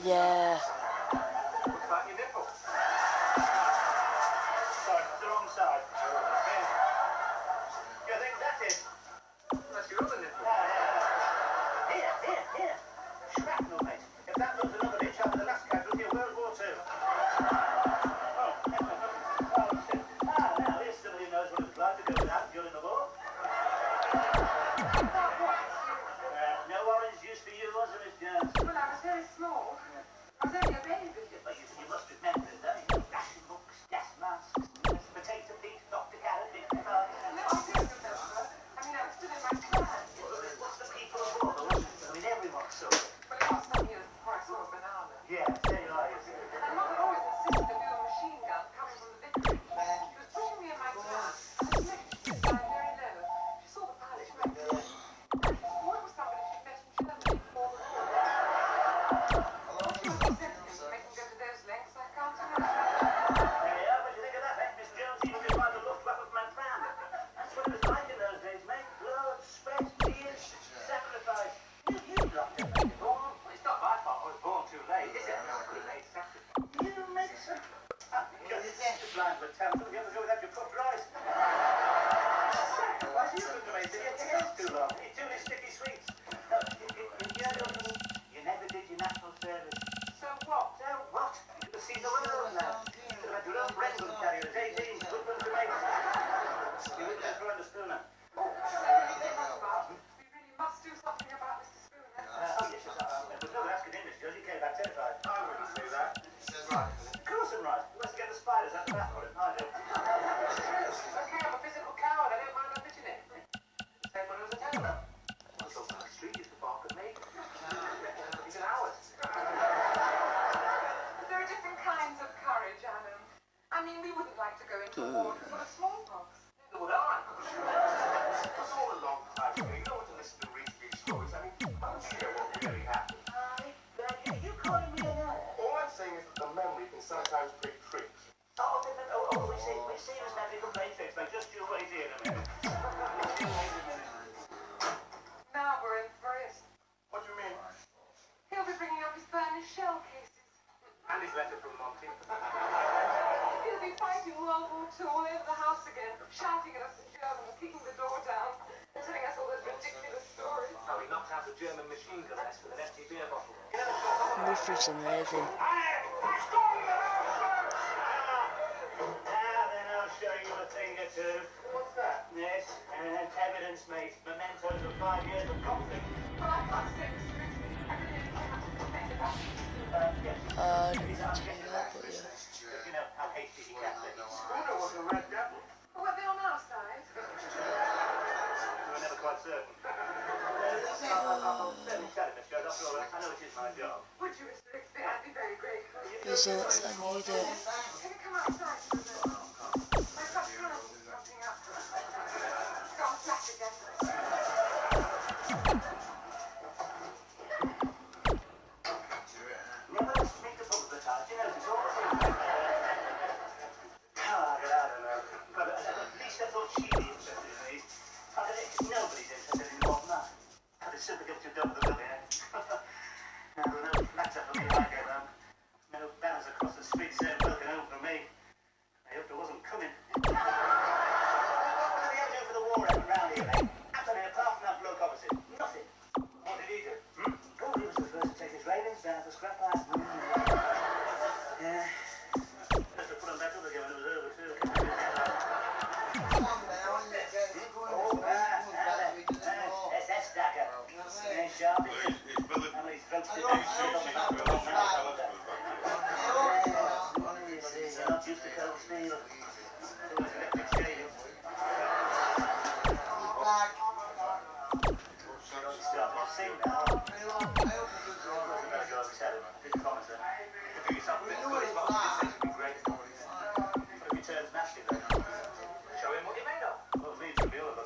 Yeah. Looks like your nipple. Sorry, the wrong side. You think that's it? That's your other nipple. Here. Shrapnel, mate. If that was another bitch after the last casualty of World War II. Now here's somebody who knows what it's like to go without during the war. No orange juice for you, was there, Miss Jones? Well, I was very small. I was only a baby. But you must remember, though, ration books, gas masks, potato peas, Dr. Garrett, No, I don't remember. I mean, I was still in my class. What's the people of all the I mean, everyone saw it. But it was some years before I saw a banana. Yeah, there you are. And Mother always insisted I do a machine gun coming from the vicarage. She was pushing me in my class, and the next she died very low. She saw the pilot, she went clear. And she swore it was somebody she'd met in Germany before the war. What she was accepting to make him go to those lengths, I can't imagine. Yeah, what do you think of that, eh? Miss Jones even did like the Luftwaffe of my friend. That's what it was like in those days, mate. Blood, sweat, tears, sacrifice. You dropped it when you were born. Well, it's not my fault I was born too late, is it? I could have made sacrifice. You make sacrifice. The blinds were temple. You have to go without your cooked rice. Sacrifice? You couldn't have made it. Your hair's too long. You're too many sticky sweets. No, you never did your national service. So what? So what? You could have seen the world now. You could have had mean, we wouldn't like to go into war full of smallpox. Neither would I. It's all a long time ago. You don't want to listen to read stories. I mean, I'm sure what really happened. You calling me an ass? All I'm saying is that the memory can sometimes play tricks. We see this magic can play tricks. Now, just you wait here in a minute. Now we're in for it. What do you mean? He'll be bringing up his burnished shell cases. And his letter from Monty. He'll be fighting World War II all over the house again, shouting at us in German, kicking the door down, and telling us all those ridiculous stories. How he knocked out the German machine gun nest with an empty beer bottle. Roof is amazing. Then I'll show you a thing or two. What's that? Yes, and evidence, mate. Mementos of 5 years of conflict. But I can't say this to everything I have to complain about. Yes. I didn't check it out, but yeah. You know how hasty he can be. Uno was a red devil. Were they on our side? We're never quite certain. I'll certainly tell him, Miss Jones. After all, I know it is my job. Would you, Mr. Bixby? I'd be very grateful. Busy, let's undo it. Can you come outside for a minute? I've got candles something up. Gone flat again. Never speak to public the time. You know, it's all the same. I don't know. But at least I thought she'd be interested in these. I don't know, nobody's interested in more than that. I'd be super good to dump the building, eh? Now, there were no flags up for me when I came home. No banners across the street saying welcome home for me. I hoped it wasn't coming. What did he have to do for the war effort round here, mate? Anthony, apart from that bloke opposite, nothing. What did he do? Oh, he was the first to take his railings down at the scrap line. Yeah. Must have put them back up again when it was over, too. SS Dacker. Hey, Sharpie. How many strokes did you shoot on me? They're not used to cold steel. It was electric steel. Don't stop. I've seen that. Wasn't better go and tell him. Didn't promise it. Do yourself a bit of good. It's what you think would be great. But if he turns nasty, then show him what you're made of. Well, me to be all of us.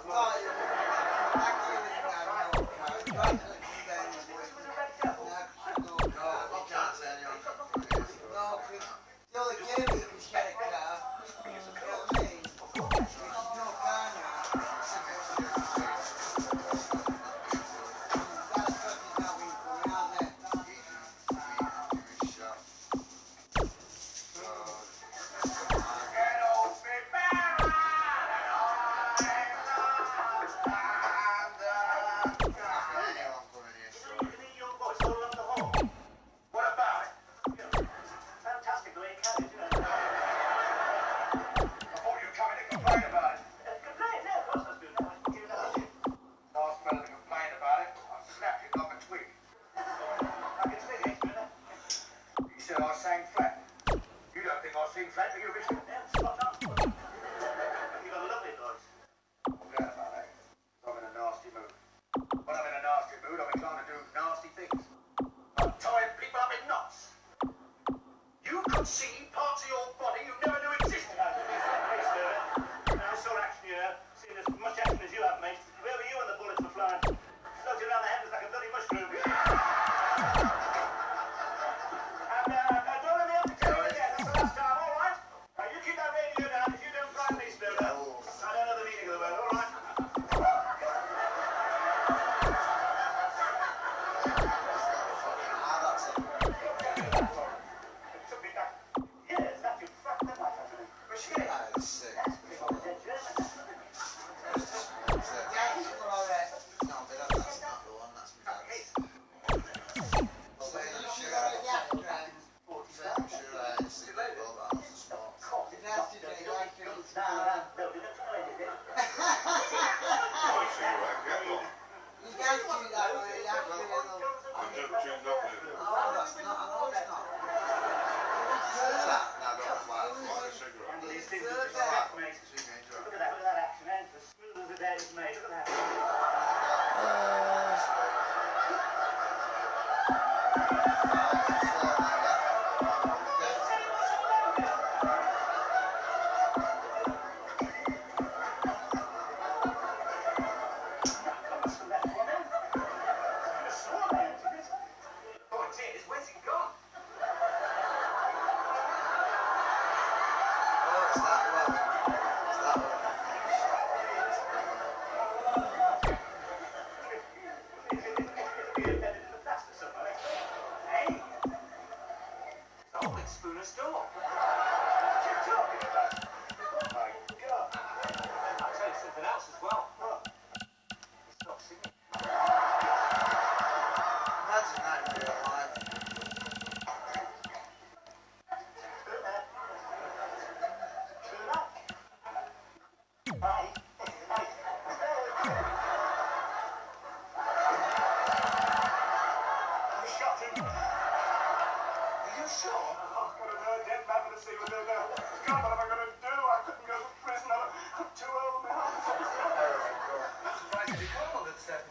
What's that?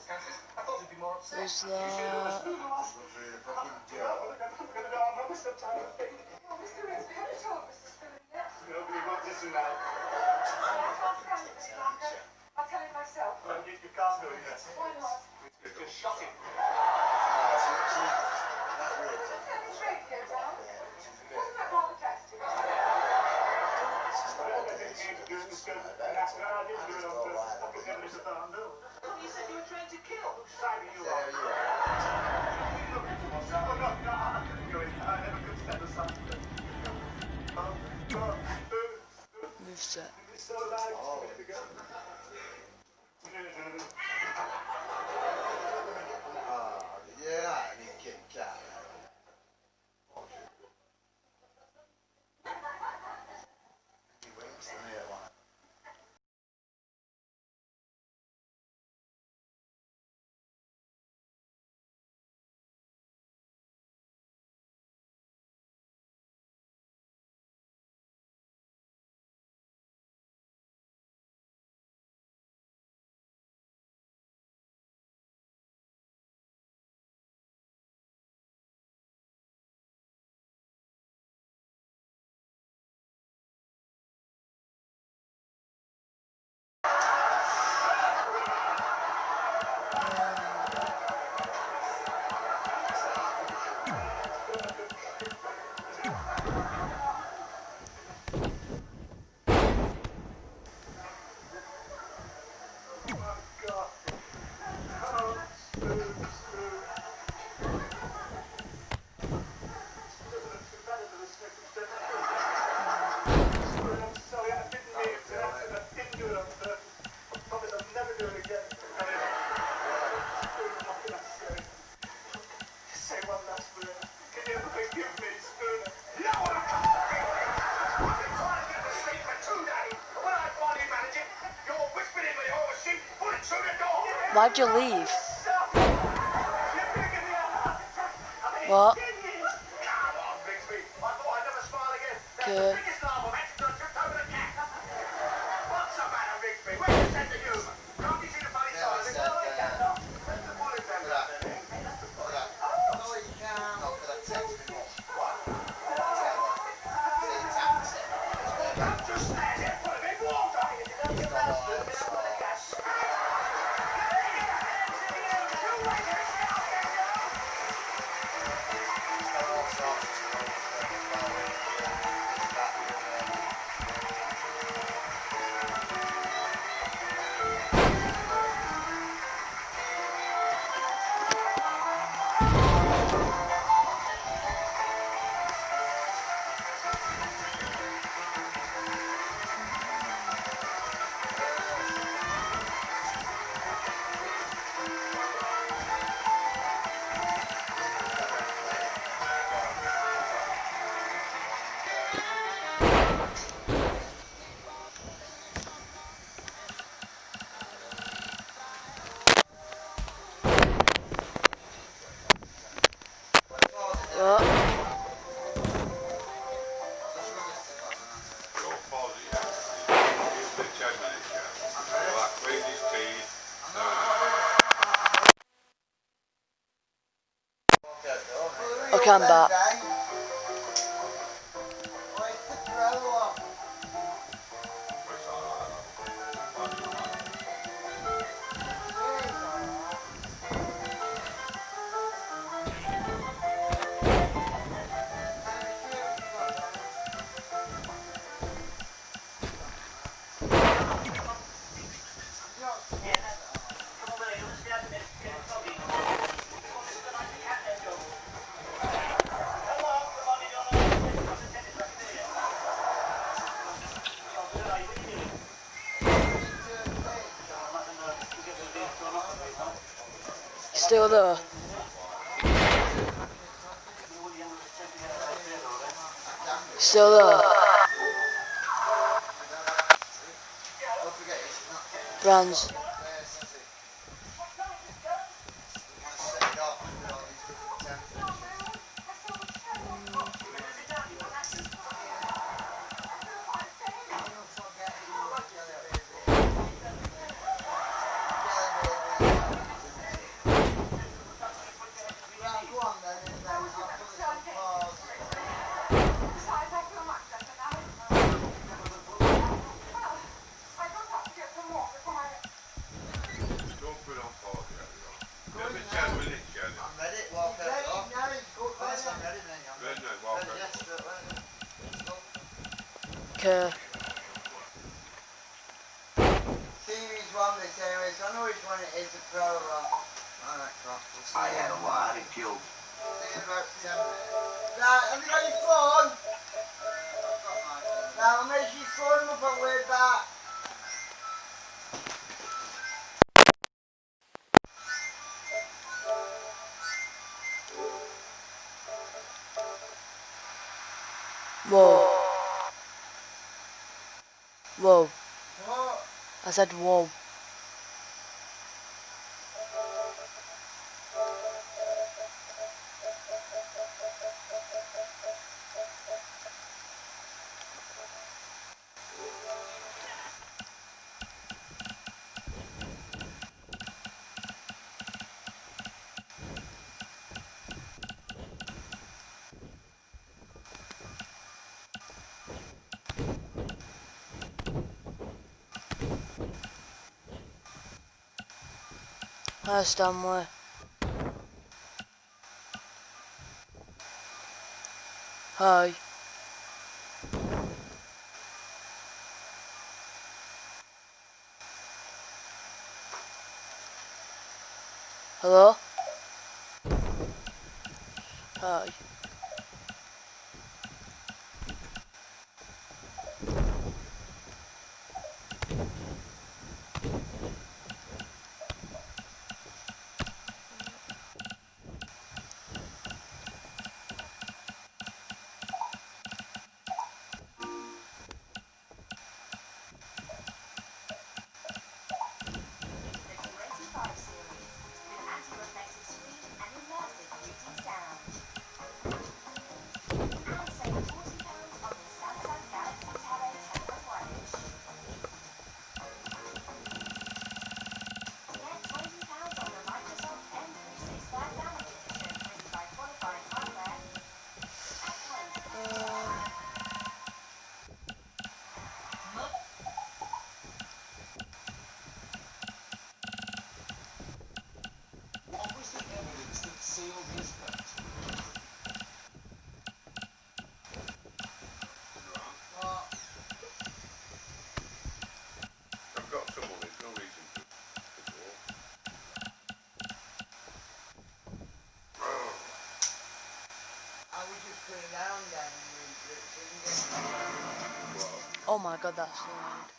Nobody wants to listen now. I'll tell him myself. You can't do it yet. Why not? Just shot him. You said you were trained to kill. Simon, you are. Moveset. Why'd you leave? What? Okay. Okay, I'm back. Still there. Still there. Brands. Okay. Series 1 this anyway, so I know which one it is, the prologue. Alright, crap. I had a lot of killed. See you in about 10 minutes. Right, have you got your phone? Right, I'll make sure you phone them up on the way back. Whoa. Whoa. What? I said whoa. Hi, Stanley. Hi. Hello? Hi. What was the evidence that sealed his fate? I've got someone, there's no reason to go. I would just put it down then and Oh my god, that's loud.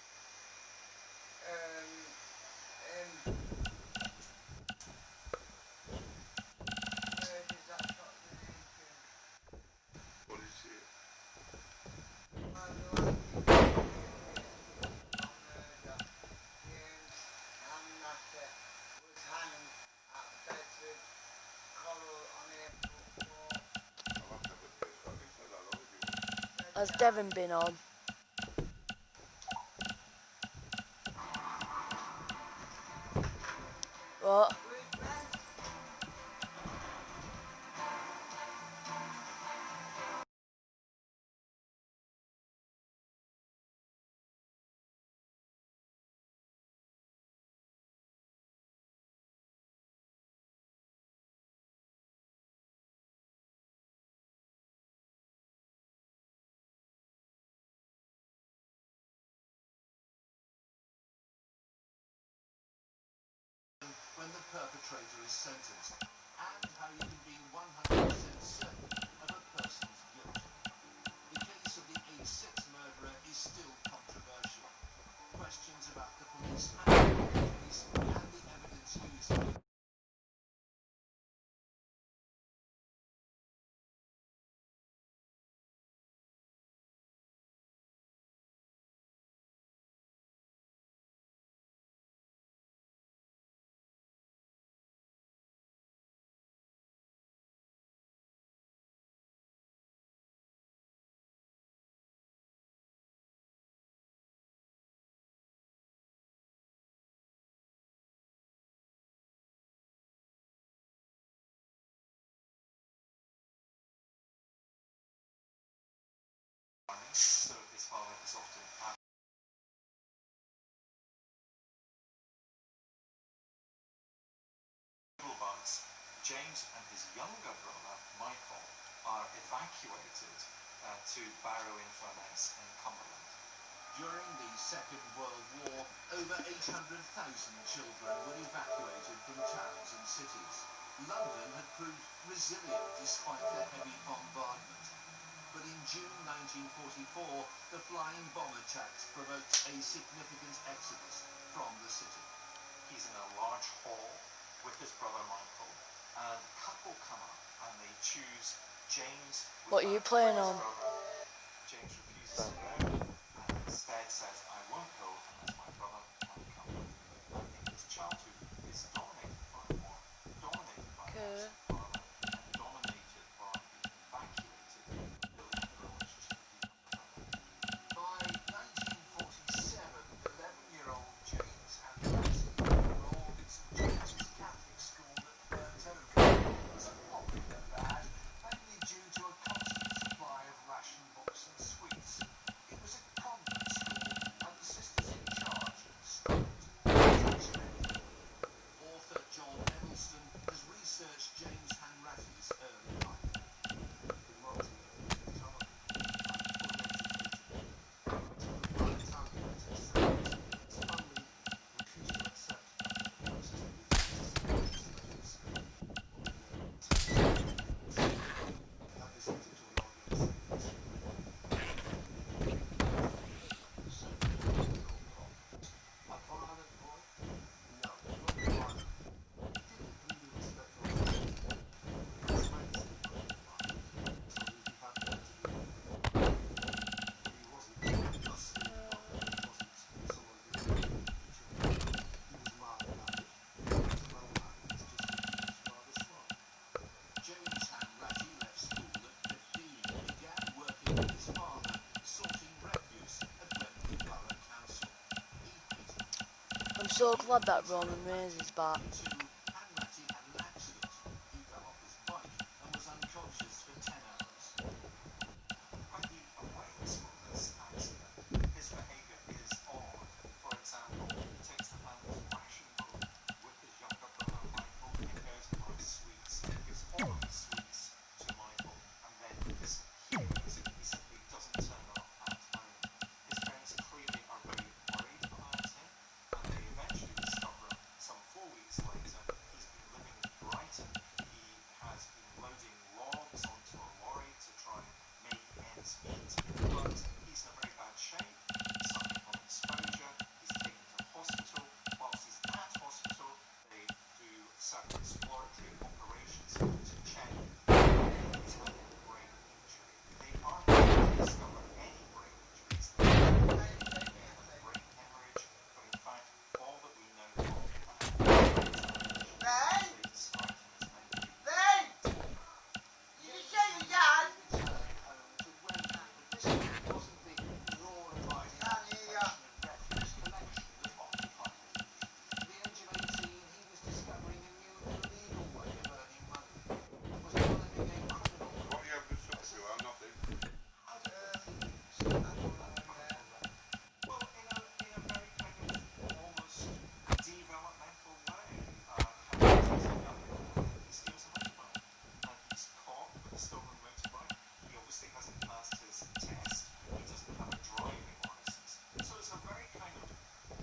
What is it? Has Devon been on? What? When the perpetrator is sentenced, and how you can be 100% certain of a person's guilt. The case of the age 6 murderer is still controversial. Questions about the police handling the case and the evidence used. So his father is often bugs. James and his younger brother, Michael, are evacuated to Barrow-in-Furness in Cumberland. During the Second World War, over 800,000 children were evacuated from towns and cities. London had proved resilient despite the heavy bombardment. But in June 1944, the flying bomb attacks provoked a significant exodus from the city. He's in a large hall with his brother Michael, and a couple come up and they choose James. What are you playing on? James refuses to go and instead says, I won't go unless my brother can come with me. I think his childhood is dominated by war, dominated by loss of father, and dominated by being evacuated, building a relationship with the younger brother. By 1947, 11-year-old James had enrolled in St. James's Catholic school that burnt over. It was a popular lad, mainly due to a constant supply of ration books and sweets. It was a convent school, and the sisters in charge struggled to teach him anything. Author John Edelston has researched James Hanratty's early life. He was intelligent and full of education. His family refused to accept that he was a violent boy? No, not violent. He didn't really respect authority. He was raised in a violent environment, so he had learned to be but he wasn't dusty, he wasn't someone who didn't teach children. He was mild-mannered. He was well-mannered, it's just that he was rather smart. James Hanratty left school at 15 and began working with his father, sorting refuse at Wwe2k20 Council. He hated it. I'm so glad that Roman Reigns is back. Hanratty had an accident. He fell off his bike and was unconscious for 10 hours. When he awakes from this accident, his behaviour is odd. For example, he takes the family's ration book with his younger brother Michael and goes to buy sweets, gives all of his sweets to Michael, and then disappears. He simply doesn't turn up at home. His parents clearly are very worried about him, and they eventually discover some 4 weeks later he's been living in Brighton. He has been loading logs onto a lorry to try and make ends meet, but he's in a very bad shape, suffering from exposure. He's taken to hospital. Whilst he's at hospital, they do certain exploratory operations to check he's had a brain injury. They aren't able to discover any brain injuries. They may have a brain hemorrhage, but in fact, all that we know of they describe him as mentally developmental way. He steals a motorbike and he's caught with a stolen motorbike. He obviously hasn't passed his test. He doesn't have a driving license. So it's a very kind of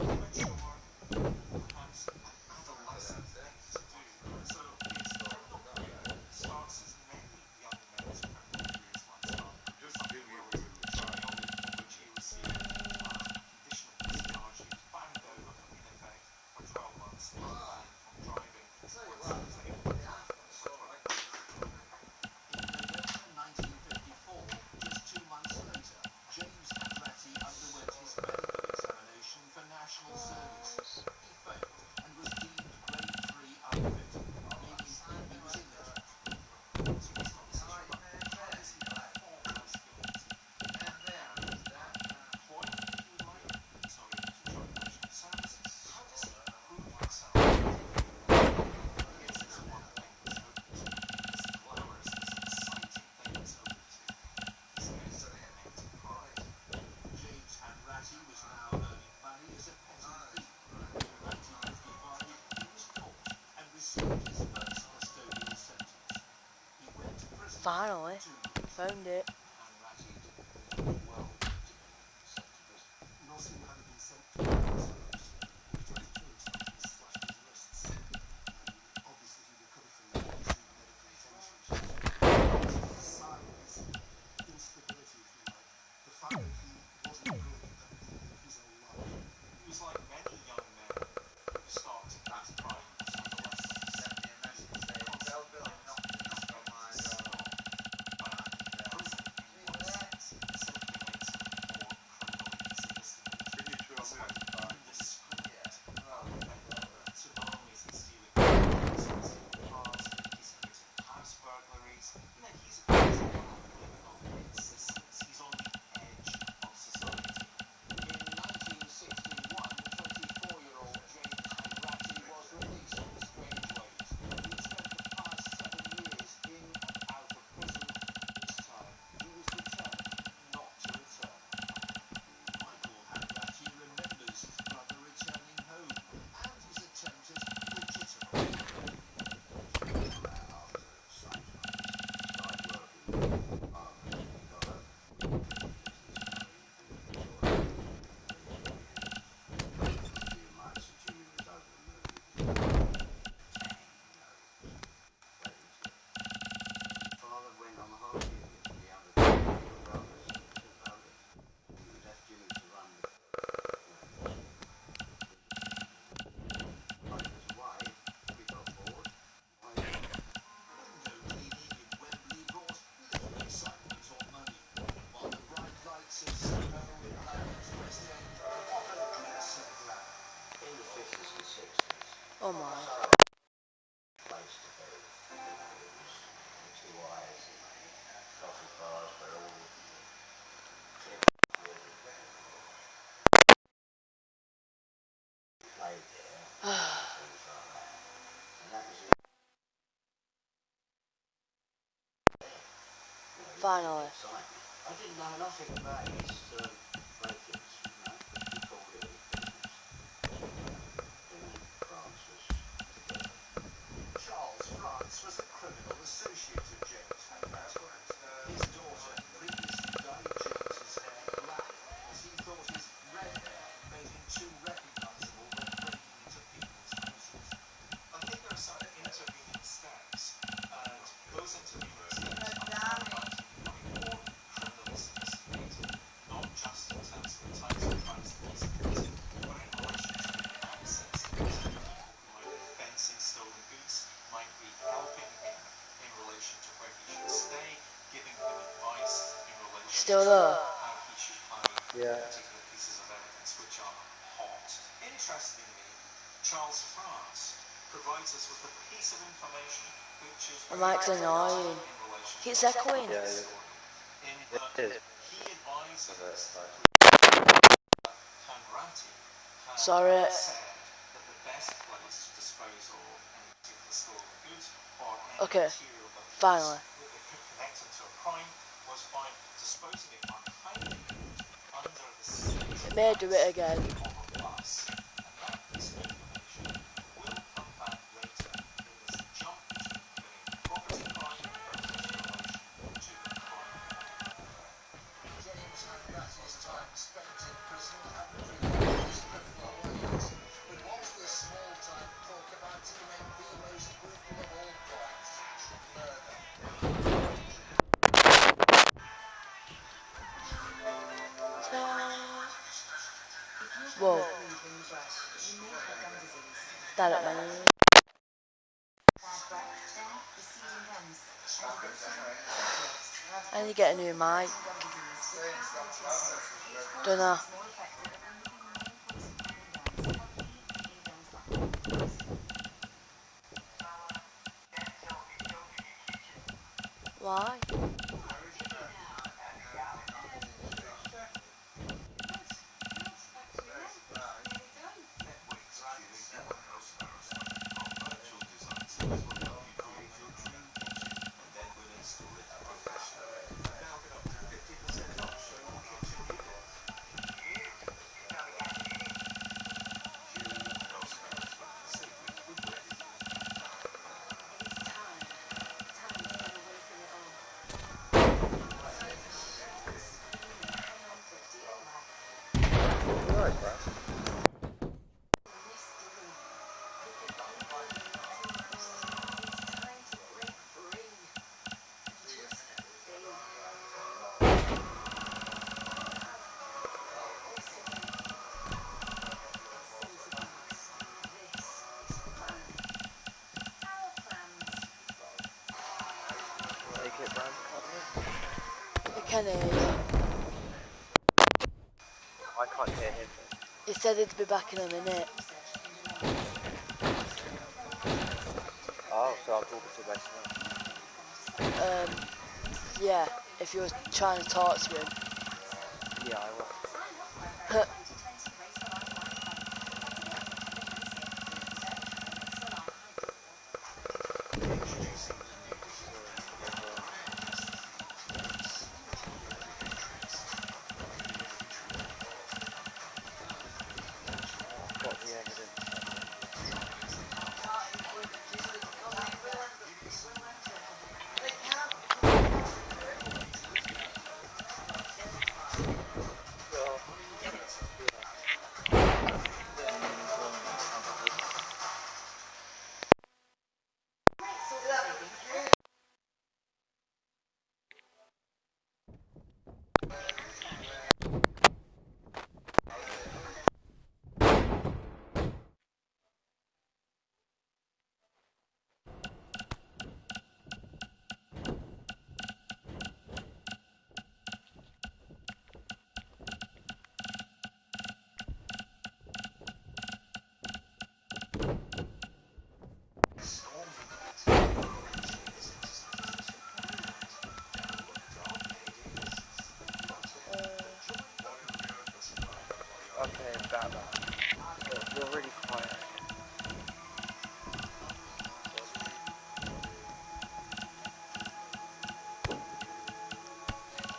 immature, perhaps adolescent thing to do. So his criminal career starts as many young men's criminal careers might start. Something like trial, in which he received conditional discharge. He was banged over, in effect, for 12 months and banned from driving once he was able to drive. In November 1954, just 2 months later, James Hanratty underwent his medical examination for national service. He failed and was deemed grade 3 unfit, meaning he was illegitimate. So he's not such a lucky how does he perform those skills? And then, employment, if you would like, he's not able to join national service. How does he prove himself? Yes, it's one thing that's open to him, this glamorous, this exciting thing that's open to him. He's going to connect to pride. James Hanratty was now earning money as a petty thief. In 1955, he was caught and received his first custodial sentence. He went to prison Finally, for 2 years. found it. Hanratty didn't really do well to be sent to prison. Nor Oh my. Finally. I didn't know nothing about his break-ins, you know, he called it Charles France was a criminal associate of James Hayward. His daughter previously dyed James's hair black as he thought his red hair made him too recognizable when breaking into people's houses. I think there are some intervening steps, and those intervening steps are about to becoming more criminally sophisticated, not just in terms of the types of crimes that he's committed, but in relation to the access that he's had. People who might be fencing stolen goods, might be helping him in relation to where he should stay, giving him advice in relation Still to there? how he should hide particular pieces of evidence which are hot. Interestingly, Charles France provides us with a piece of information which is The mic's annoying. in relation It's to echoing. the story, in that he advises Hanratty had Sorry. said that the best place to dispose of any particular stolen goods or any Okay. material that Finally. could connect him to a crime was by disposing it by hiding it under the seat It may do it again. of a bus. And that piece of information will come back later in this jump between committing property crime versus relation to the crime. James Hanratty's time spent in prison hadn't prepared his criminal ways. But was this small-time porcupine to commit the most brutal of all crimes, murder? Whoa. That it, man. I need to get a new mic. Dunno. Why? I can hear you. I can't hear him. He said he'd be back in a minute. Oh, so I'm talking to myself. Yeah, if you were trying to talk to him. Yeah, I will. Got the evidence. about that. You're really quiet.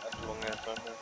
That's long ass under.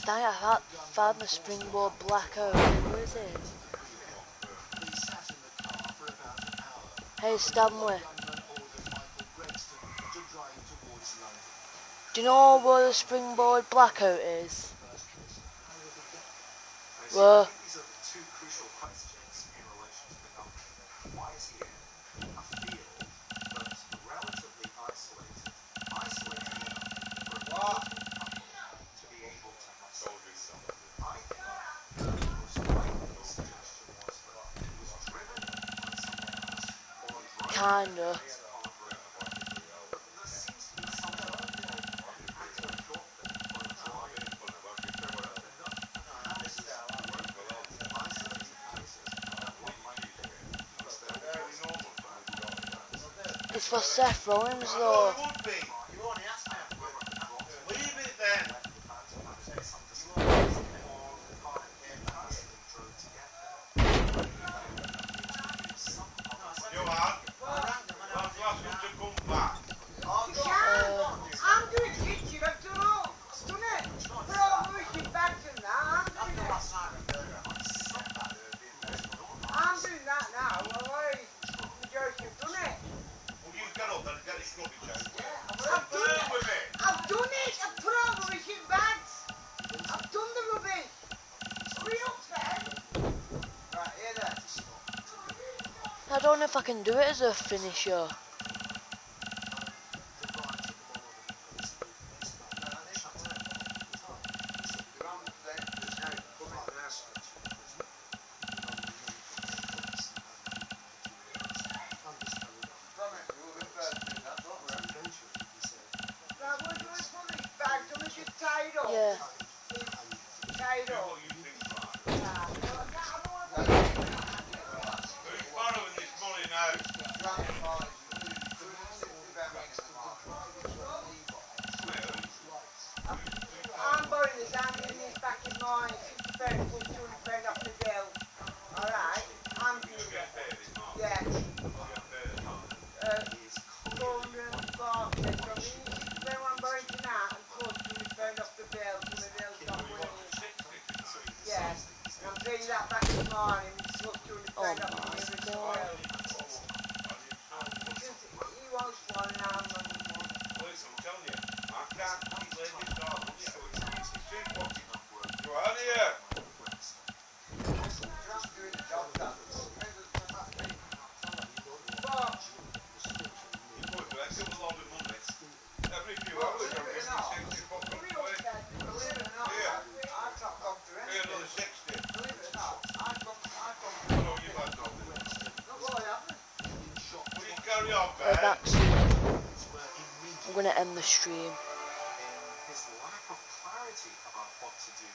Dang, I found the springboard black oak. Where is it? Hey Stanley. Do you know where the springboard black oak is? Where? These are the two crucial questions in relation to the government. Why is he in a field that's relatively isolated enough for a couple to be able to have sex? I think the most likely suggestion was that he was driven by someone else or a Kinda. there seems to be some sort of act of adoption or a drive. It's for Seth Rollins though. I don't know if I can do it as a finisher. Yeah. I'm borrowing this, I'm getting this back in mine. £50 plus £200 off the bill. Alright? I'm doing it. Yeah. 440, so I'm £50 I'm We're back soon. I'm gonna end the stream.